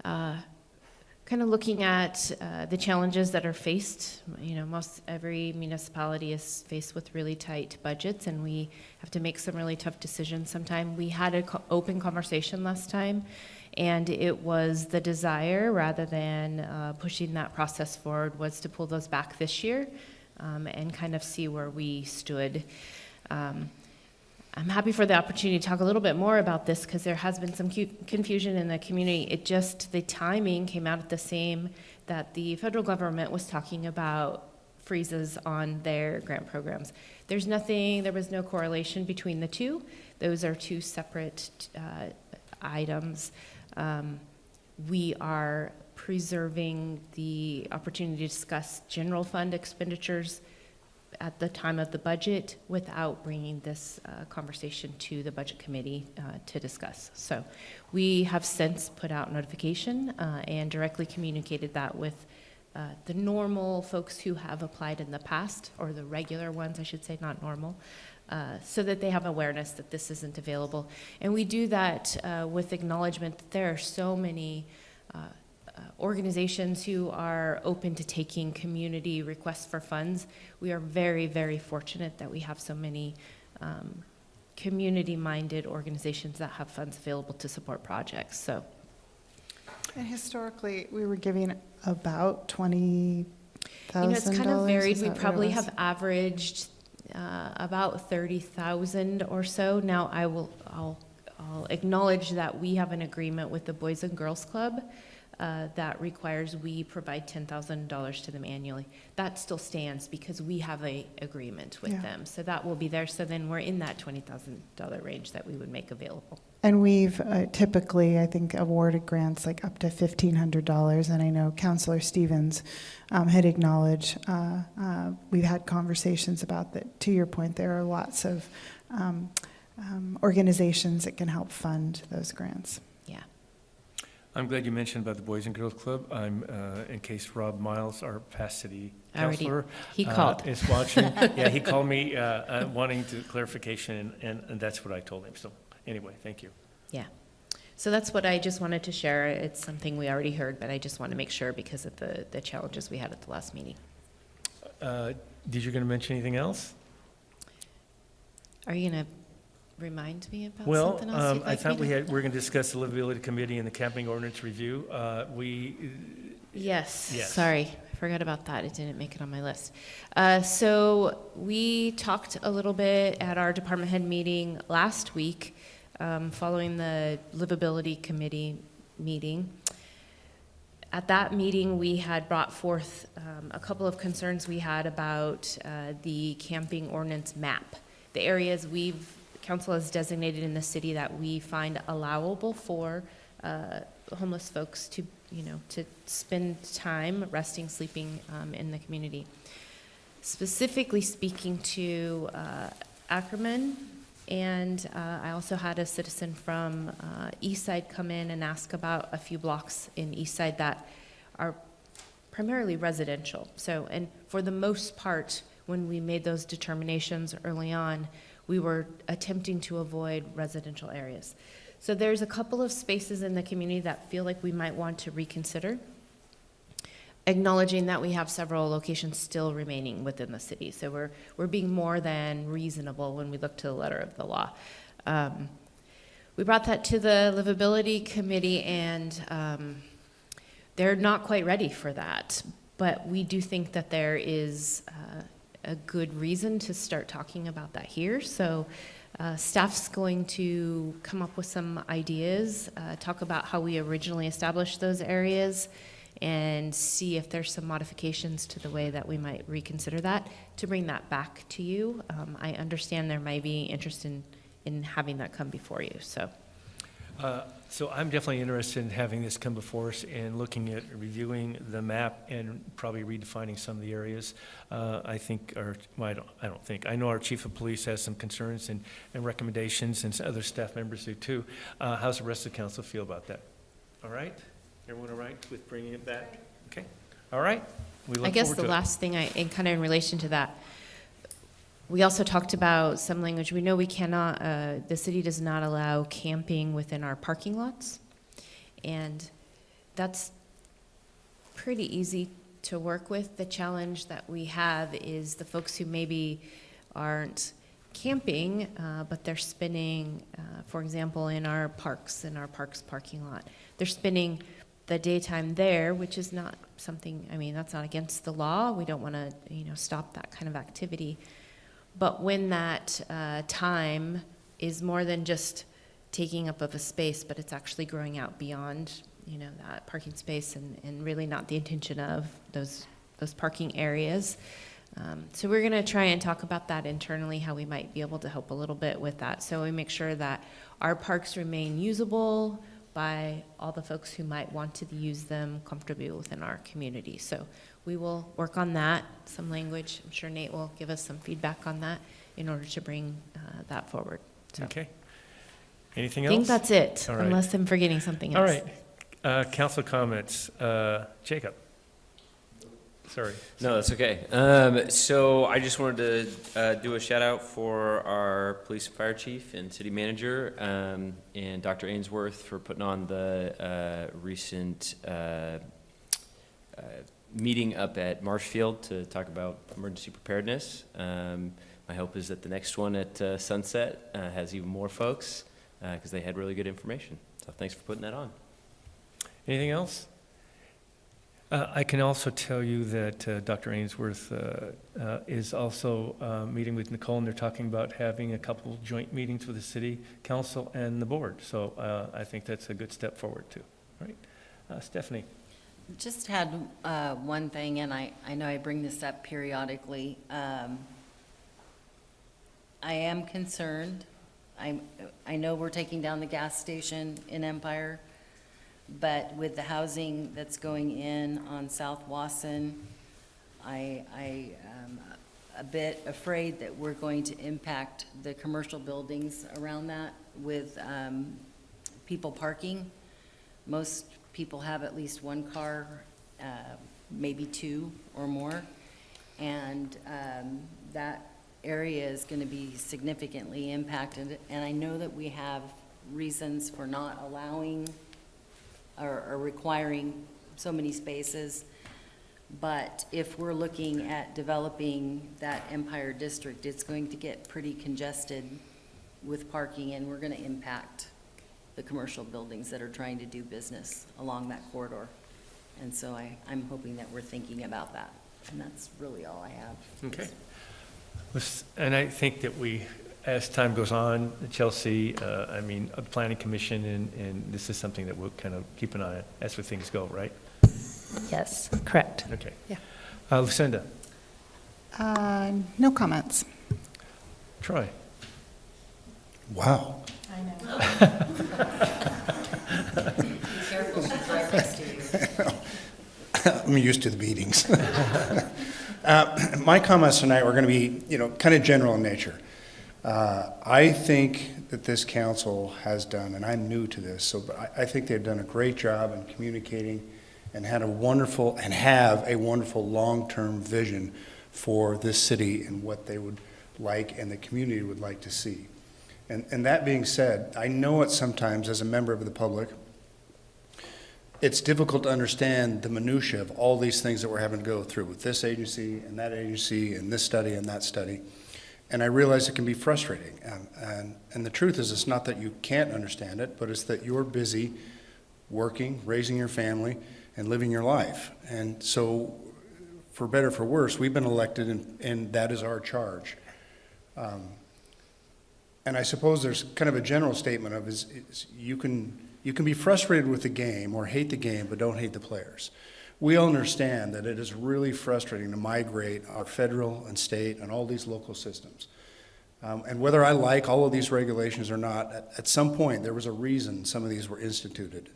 Kind of looking at the challenges that are faced, you know, most every municipality is faced with really tight budgets, and we have to make some really tough decisions sometime. We had an open conversation last time, and it was the desire, rather than pushing that process forward, was to pull those back this year and kind of see where we stood. I'm happy for the opportunity to talk a little bit more about this because there has been some confusion in the community. The timing came out at the same that the federal government was talking about freezes on their grant programs. There was no correlation between the two. Those are two separate items. We are preserving the opportunity to discuss general fund expenditures at the time of the budget without bringing this conversation to the budget committee to discuss. So we have since put out notification and directly communicated that with the normal folks who have applied in the past, or the regular ones, I should say, not normal, so that they have awareness that this isn't available. And we do that with acknowledgement that there are so many organizations who are open to taking community requests for funds. We are very, very fortunate that we have so many community-minded organizations that have funds available to support projects. So, and historically, we were giving about $20,000. It's kind of varied. We probably have averaged about 30,000 or so. Now, I'll acknowledge that we have an agreement with the Boys and Girls Club that requires we provide $10,000 to them annually. That still stands because we have an agreement with them. So that will be there. So then we're in that $20,000 range that we would make available. And we've typically, I think, awarded grants like up to $1,500. And I know Councilor Stevens had acknowledged, we've had conversations about that. To your point, there are lots of organizations that can help fund those grants. Yeah. I'm glad you mentioned about the Boys and Girls Club. I'm, in case Rob Miles, our past city Already- councilor. he called. Is watching. Yeah, he called me, wanting to clarification, and that's what I told him. So anyway, thank you. Yeah. So that's what I just wanted to share. It's something we already heard, but I just want to make sure because of the challenges we had at the last meeting. Did you going to mention anything else? Are you going to remind me about Well, something else you'd I like thought me to? we're going to discuss the livability committee and the camping ordinance review. Yes, Yes. sorry, I forgot about that. It didn't make it on my list. So we talked a little bit at our department head meeting last week, following the livability committee meeting. At that meeting, we had brought forth a couple of concerns we had about the camping ordinance map. The areas council has designated in the city that we find allowable for homeless folks to, to spend time resting, sleeping in the community. Specifically speaking to Ackerman, and I also had a citizen from Eastside come in and ask about a few blocks in Eastside that are primarily residential. So, and for the most part, when we made those determinations early on, we were attempting to avoid residential areas. So there's a couple of spaces in the community that feel like we might want to reconsider, acknowledging that we have several locations still remaining within the city. So we're being more than reasonable when we look to the letter of the law. We brought that to the livability committee, and they're not quite ready for that. But we do think that there is a good reason to start talking about that here. So staff's going to come up with some ideas, talk about how we originally established those areas, and see if there's some modifications to the way that we might reconsider that to bring that back to you. I understand there might be interest in having that come before you, so. So I'm definitely interested in having this come before us and looking at reviewing the map and probably redefining some of the areas. I think, I don't think, I know our chief of police has some concerns and recommendations, and other staff members do too. How's the rest of the council feel about that? All right? Everyone all right with bringing it back? Okay. All right. We look I guess forward the to it. last thing and kind of in relation to that, we also talked about some language. We know we cannot, the city does not allow camping within our parking lots. And that's pretty easy to work with. The challenge that we have is the folks who maybe aren't camping, but they're spending, for example, in our parks parking lot, they're spending the daytime there, which is not something, that's not against the law. We don't want to, stop that kind of activity. But when that time is more than just taking up of a space, but it's actually growing out beyond, that parking space and really not the intention of those parking areas. So we're going to try and talk about that internally, how we might be able to help a little bit with that. So we make sure that our parks remain usable by all the folks who might want to use them comfortably within our community. So we will work on that, some language. I'm sure Nate will give us some feedback on that in order to bring that forward. So. Okay. Anything I else? think that's it, All right. unless I'm forgetting something All else. right. Council comments. Jacob. Sorry. No, that's okay. So I just wanted to do a shout out for our police and fire chief and city manager, and Dr. Ainsworth for putting on the recent meeting up at Marshfield to talk about emergency preparedness. My hope is that the next one at Sunset has even more folks, because they had really good information. So thanks for putting that on. Anything else? I can also tell you that Dr. Ainsworth is also meeting with Nicole, and they're talking about having a couple joint meetings with the city council and the board. So I think that's a good step forward too. All right. Stephanie. Just had one thing, and I know I bring this up periodically. I am concerned. I know we're taking down the gas station in Empire, but with the housing that's going in on South Wasson, I am a bit afraid that we're going to impact the commercial buildings around that with people parking. Most people have at least one car, maybe two or more. And that area is going to be significantly impacted. And I know that we have reasons for not allowing or requiring so many spaces. But if we're looking at developing that Empire District, it's going to get pretty congested with parking, and we're going to impact the commercial buildings that are trying to do business along that corridor. And so I'm hoping that we're thinking about that. And that's really all I have. Okay. And I think that as time goes on, Chelsea, the Planning Commission, and this is something that we'll kind of keep an eye on as things go, right? Yes, correct. Okay. Yeah. Lucinda. No comments. Troy. Wow. I know. Be careful, she's right next to you. I'm used to the meetings. My comments tonight were going to be, kind of general in nature. I think that this council has done, and I'm new to this, but I think they've done a great job in communicating and have a wonderful long-term vision for this city and what they would like and the community would like to see. And that being said, I know it sometimes as a member of the public, it's difficult to understand the minutia of all these things that we're having to go through with this agency and that agency and this study and that study. And I realize it can be frustrating. And the truth is, it's not that you can't understand it, but it's that you're busy working, raising your family, and living your life. And so, for better or for worse, we've been elected, and that is our charge. And I suppose there's kind of a general statement of is you can be frustrated with the game or hate the game, but don't hate the players. We all understand that it is really frustrating to migrate our federal and state and all these local systems. And whether I like all of these regulations or not, at some point there was a reason some of these were instituted.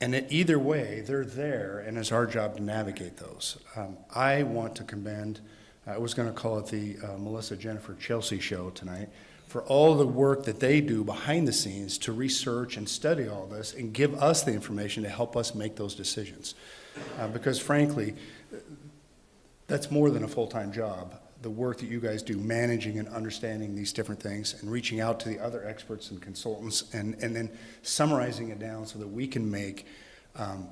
And either way, they're there, and it's our job to navigate those. I want to commend, I was going to call it the Melissa Jennifer Chelsea show tonight, for all the work that they do behind the scenes to research and study all this and give us the information to help us make those decisions. Because frankly, that's more than a full-time job. The work that you guys do managing and understanding these different things and reaching out to the other experts and consultants and then summarizing it down so that we can make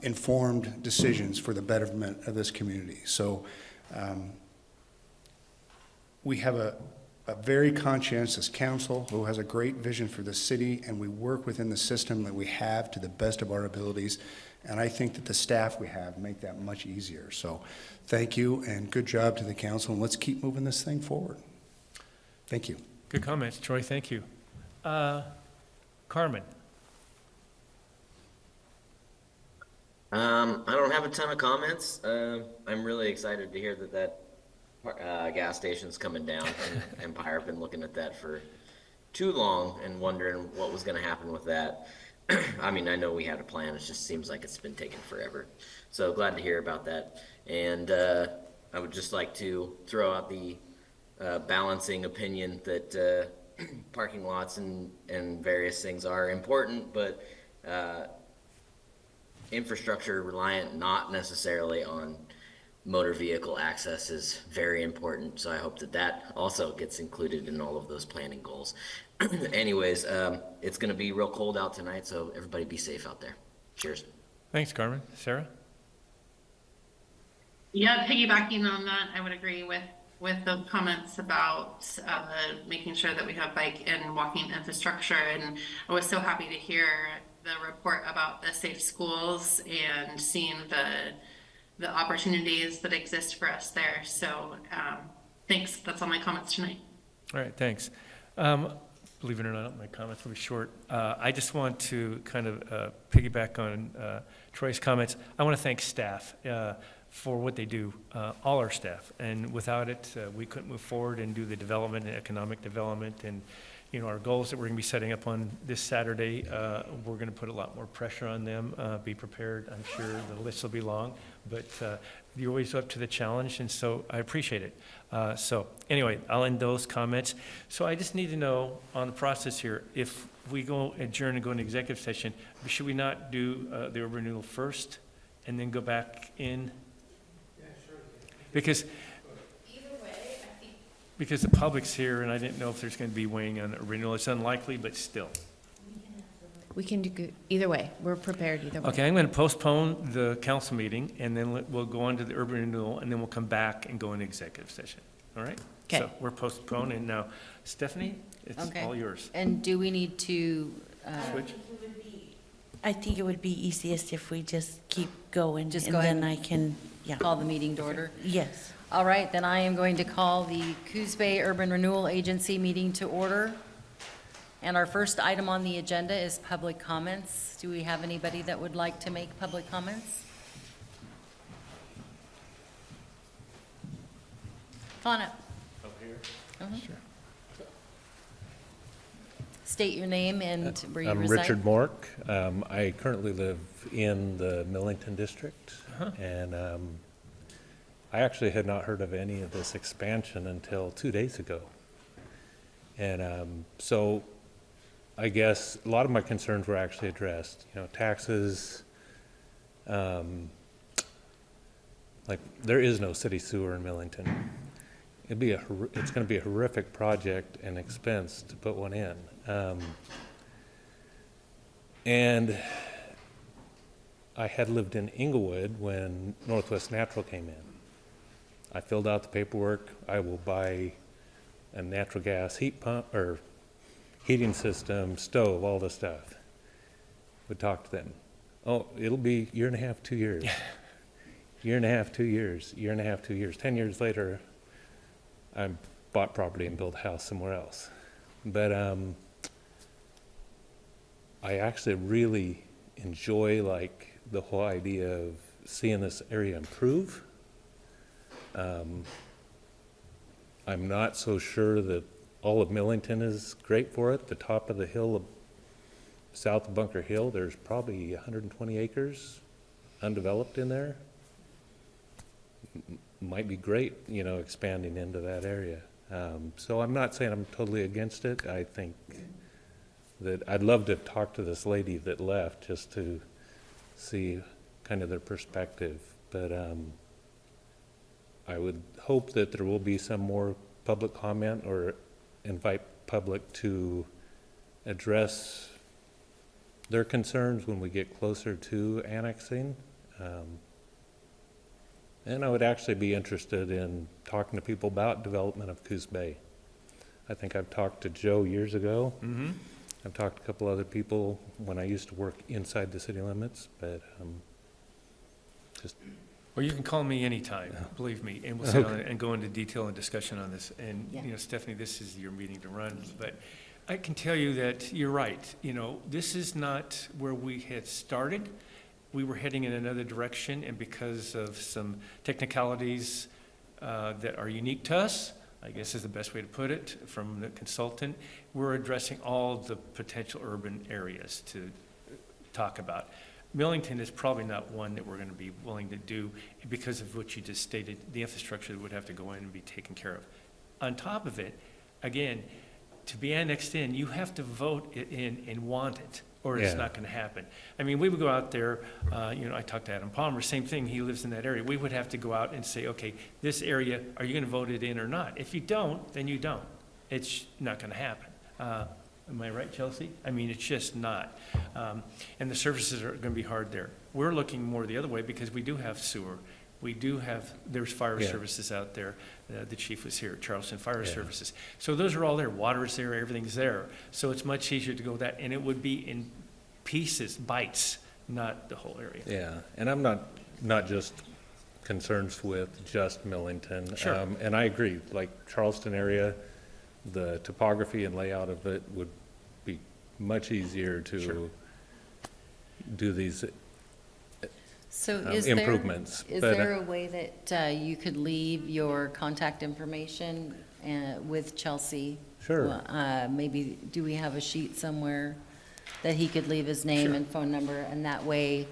informed decisions for the betterment of this community. So we have a very conscientious council who has a great vision for the city, and we work within the system that we have to the best of our abilities. And I think that the staff we have make that much easier. So thank you, and good job to the council, and let's keep moving this thing forward. Thank you. Good comments, Troy. Thank you. Carmen. I don't have a ton of comments. I'm really excited to hear that gas station's coming down in Empire. I've been looking at that for too long and wondering what was going to happen with that. I mean, I know we had a plan. It just seems like it's been taking forever. So glad to hear about that. And I would just like to throw out the balancing opinion that parking lots and various things are important, but infrastructure reliant not necessarily on motor vehicle access is very important. So I hope that also gets included in all of those planning goals. Anyways, it's going to be real cold out tonight, so everybody be safe out there. Cheers. Thanks, Carmen. Sarah? Yeah, piggybacking on that, I would agree with the comments about making sure that we have bike and walking infrastructure. And I was so happy to hear the report about the safe schools and seeing the opportunities that exist for us there. So thanks. That's all my comments tonight. All right, thanks. Believe it or not, my comments will be short. I just want to kind of piggyback on Troy's comments. I want to thank staff for what they do, all our staff. And without it, we couldn't move forward and do the development and economic development. And, our goals that we're going to be setting up on this Saturday, we're going to put a lot more pressure on them. Be prepared. I'm sure the list will be long, but you're always up to the challenge, and so I appreciate it. So anyway, I'll end those comments. So I just need to know on the process here, if we go adjourn and go into executive session, should we not do the urban renewal first and then go back in? Because because the public's here, and I didn't know if there's going to be weighing on a renewal. It's unlikely, but still. We can do either way. We're prepared either way. Okay, I'm going to postpone the council meeting, and then we'll go on to the urban renewal, and then we'll come back and go into executive session. All right? Okay. So we're postponing now. Stephanie, it's Okay. all yours. And do we need to, Switch? I think it would be easiest if we just keep going. Just and go ahead then and I can, yeah. call the meeting to order? Yes. All right, then I am going to call the Coos Bay Urban Renewal Agency meeting to order. And our first item on the agenda is public comments. Do we have anybody that would like to make public comments? Come on up. Up here? Sure. State your name and where you I'm reside. Richard Mork. I currently live in the Millington district, and I actually had not heard of any of this expansion until 2 days ago. And so I guess a lot of my concerns were actually addressed. You know, taxes, like there is no city sewer in Millington. It's going to be a horrific project and expense to put one in. And I had lived in Inglewood when Northwest Natural came in. I filled out the paperwork. I will buy a natural gas heat pump or heating system, stove, all the stuff. Would talk to them. Oh, it'll be a year and a half, 2 years. Year and a half, 2 years. Year and a half, 2 years. 10 years later, I bought property and built a house somewhere else. But I actually really enjoy like the whole idea of seeing this area improve. I'm not so sure that all of Millington is great for it. The top of the hill south of Bunker Hill, there's probably 120 acres undeveloped in there. Might be great, you know, expanding into that area. So I'm not saying I'm totally against it. I think that I'd love to talk to this lady that left just to see kind of their perspective. But I would hope that there will be some more public comment or invite public to address their concerns when we get closer to annexing. And I would actually be interested in talking to people about development of Coos Bay. I think I've talked to Joe years ago. Mm-hmm. I've talked to a couple other people when I used to work inside the city limits, but just... Well, you can call me anytime, believe me, and we'll sit on it and go into detail and discussion on this. And, you know, Stephanie, this is your meeting to run, but I can tell you that you're right. You know, this is not where we had started. We were heading in another direction, and because of some technicalities that are unique to us, I guess is the best way to put it, from the consultant, we're addressing all the potential urban areas to talk about. Millington is probably not one that we're going to be willing to do because of what you just stated, the infrastructure that would have to go in and be taken care of. On top of it, again, to be annexed in, you have to vote it in and want it, or it's not going to happen. I mean, we would go out there, you know, I talked to Adam Palmer, same thing, he lives in that area. We would have to go out and say, okay, this area, are you going to vote it in or not? If you don't, then you don't. It's not going to happen. Am I right, Chelsea? I mean, it's just not. And the services are going to be hard there. We're looking more the other way because we do have sewer. We do have, there's fire services out there. The chief was here, Charleston Fire Services. So those are all there. Water is there, everything's there. So it's much easier to go that, and it would be in pieces, bites, not the whole area. Yeah, and I'm not just concerns with just Millington. Sure. And I agree, like Charleston area, the topography and layout of it would be much easier to do these So improvements. Is there a way that you could leave your contact information with Chelsea? Sure. Maybe, do we have a sheet somewhere that he could leave his name and phone number, and that way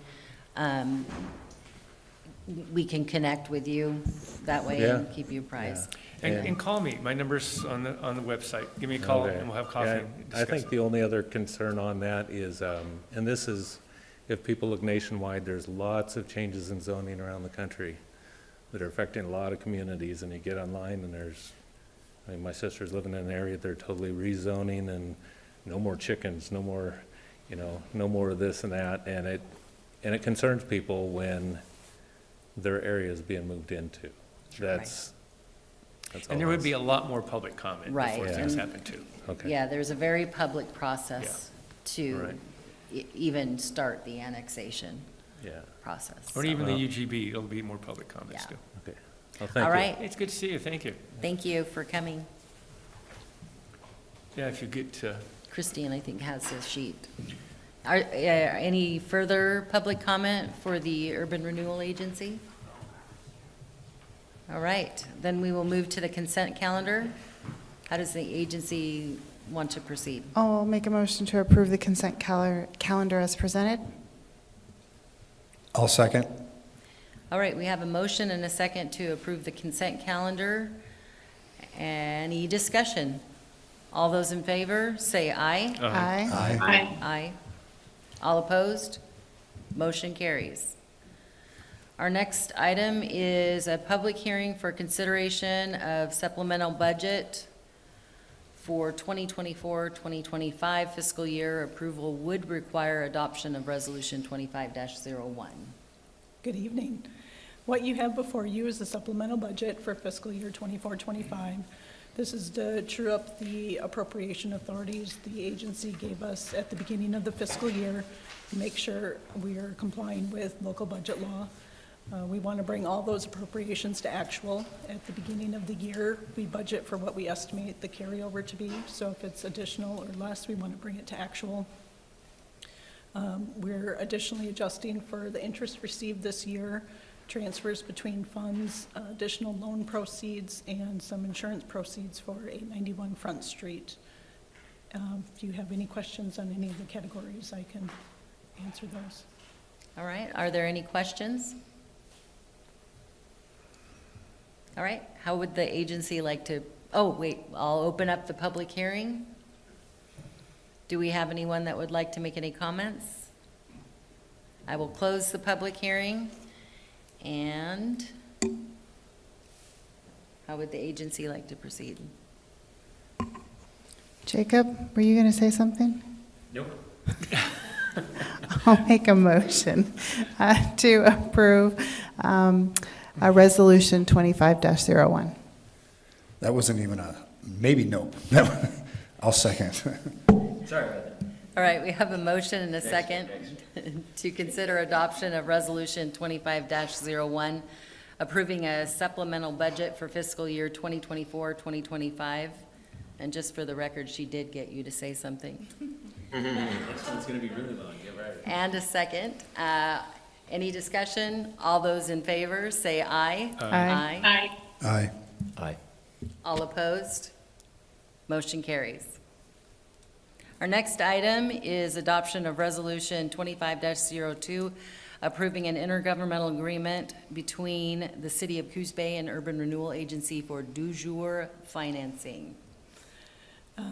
we can connect with you that way and Yeah. keep you apprised. And call me. My number's on the website. Give me a call Okay. and we'll have coffee. Yeah, and I discuss think it. the only other concern on that is, and this is, if people look nationwide, there's lots of changes in zoning around the country that are affecting a lot of communities, and you get online and I mean, my sister's living in an area, they're totally rezoning and no more chickens, no more, no more of this and that, and it concerns people when their area is being moved into. That's all. And there would be a lot more public comment Right, before things and- happen too. Okay. Yeah, there's a very public process to Right. even start the annexation Yeah. process. Or so. even the UGB, it'll be more public comments Yeah. too. Okay. Well, thank All you. right. It's good to see you. Thank you. Thank you for coming. Yeah, if you get to, Christine, I think, has this sheet. Any further public comment for the Urban Renewal Agency? All right, then we will move to the consent calendar. How does the agency want to proceed? I'll make a motion to approve the consent calendar as presented. I'll second. All right, we have a motion and a second to approve the consent calendar. Any discussion? All those in favor, say aye. Aye. Aye. Aye. All opposed? Motion carries. Our next item is a public hearing for consideration of supplemental budget for 2024-2025 fiscal year. Approval would require adoption of Resolution 25-01. Good evening. What you have before you is the supplemental budget for fiscal year 24-25. This is to true up the appropriation authorities the agency gave us at the beginning of the fiscal year to make sure we are complying with local budget law. We want to bring all those appropriations to actual. At the beginning of the year, we budget for what we estimate the carryover to be. So if it's additional or less, we want to bring it to actual. We're additionally adjusting for the interest received this year, transfers between funds, additional loan proceeds, and some insurance proceeds for 891 Front Street. If you have any questions on any of the categories, I can answer those. All right, are there any questions? All right, how would the agency like to, oh, wait, I'll open up the public hearing. Do we have anyone that would like to make any comments? I will close the public hearing. And how would the agency like to proceed? Jacob, were you going to say something? nope. I'll make a motion to approve a Resolution 25-01. That wasn't even a, maybe nope. I'll second. Sorry about that. All right, we have a motion and a second to consider adoption of Resolution 25-01, approving a supplemental budget for fiscal year 2024-2025. And just for the record, she did get you to say something. Next one's gonna be really long, get ready. And a second. Any discussion? All those in favor, say aye. Aye. Aye. Aye. Aye. All opposed? Motion carries. Our next item is adoption of Resolution 25-02, approving an intergovernmental agreement between the City of Coos Bay and Urban Renewal Agency for du jour financing.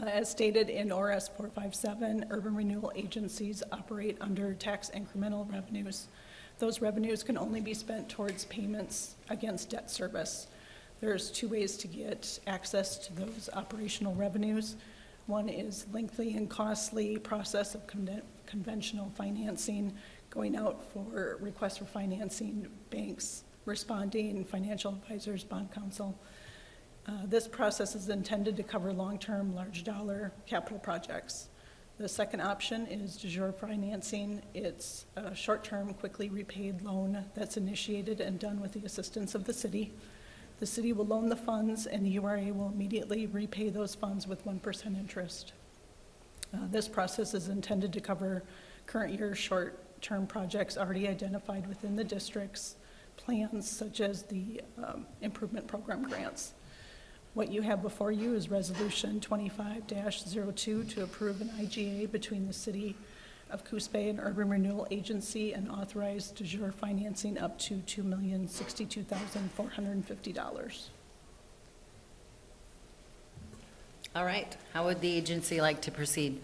As stated in ORS 457, urban renewal agencies operate under tax incremental revenues. Those revenues can only be spent towards payments against debt service. There's two ways to get access to those operational revenues. One is lengthy and costly process of conventional financing, going out for requests for financing, banks responding, financial advisors, bond counsel. This process is intended to cover long-term, large-dollar capital projects. The second option is de jure financing. It's a short-term, quickly repaid loan that's initiated and done with the assistance of the city. The city will loan the funds, and the URA will immediately repay those funds with 1% interest. This process is intended to cover current year short-term projects already identified within the district's plans, such as the improvement program grants. What you have before you is Resolution 25-02 to approve an IGA between the city of Coos Bay and Urban Renewal Agency and authorize de jure financing up to $2,062,450. All right, how would the agency like to proceed?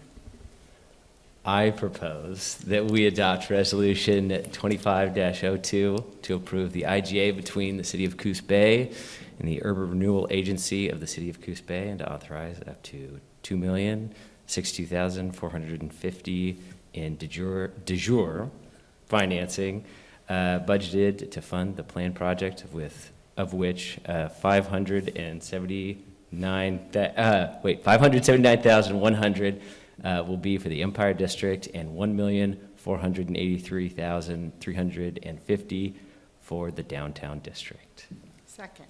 I propose that we adopt Resolution 25-02 to approve the IGA between the City of Coos Bay and the Urban Renewal Agency of the City of Coos Bay, and to authorize up to $2,062,450 in de jure financing budgeted to fund the planned project, of which $579,100 will be for the Empire District and $1,483,350 for the Downtown District. Second.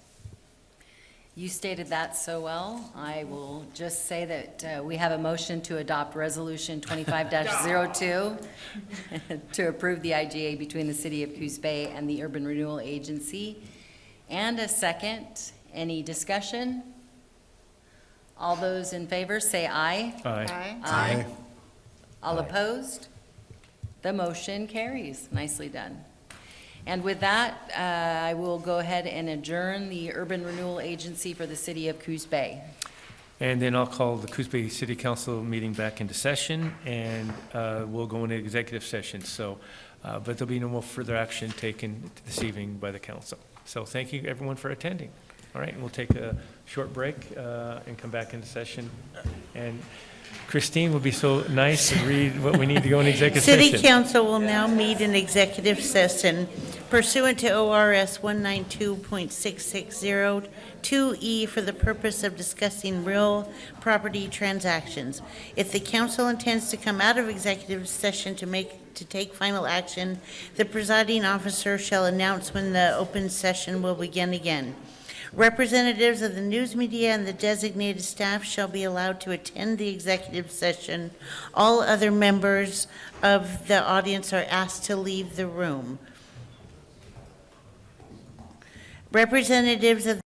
You stated that so well. I will just say that we have a motion to adopt Resolution 25-02 to approve the IGA between the City of Coos Bay and the Urban Renewal Agency. And a second. Any discussion? All those in favor say aye. Aye. Aye. Aye. All opposed? The motion carries. Nicely done. And with that, I will go ahead and adjourn the Urban Renewal Agency for the City of Coos Bay. And then I'll call the Coos Bay City Council meeting back into session, and we'll go into executive session. So, but there'll be no more further action taken this evening by the council. So thank you, everyone, for attending. All right, and we'll take a short break and come back into session. And Christine will be so nice to read what we need to go in executive session. City Council will now meet in executive session pursuant to ORS 192.660 2E for the purpose of discussing real property transactions. If the council intends to come out of executive session to take final action, the presiding officer shall announce when the open session will begin again. Representatives of the news media and the designated staff shall be allowed to attend the executive session. All other members of the audience are asked to leave the room. Representatives of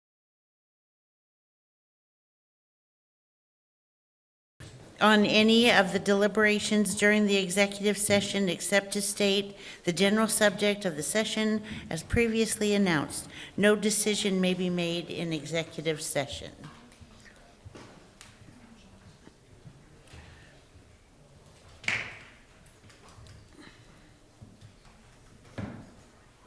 on any of the deliberations during the executive session except to state the general subject of the session as previously announced. No decision may be made in executive session.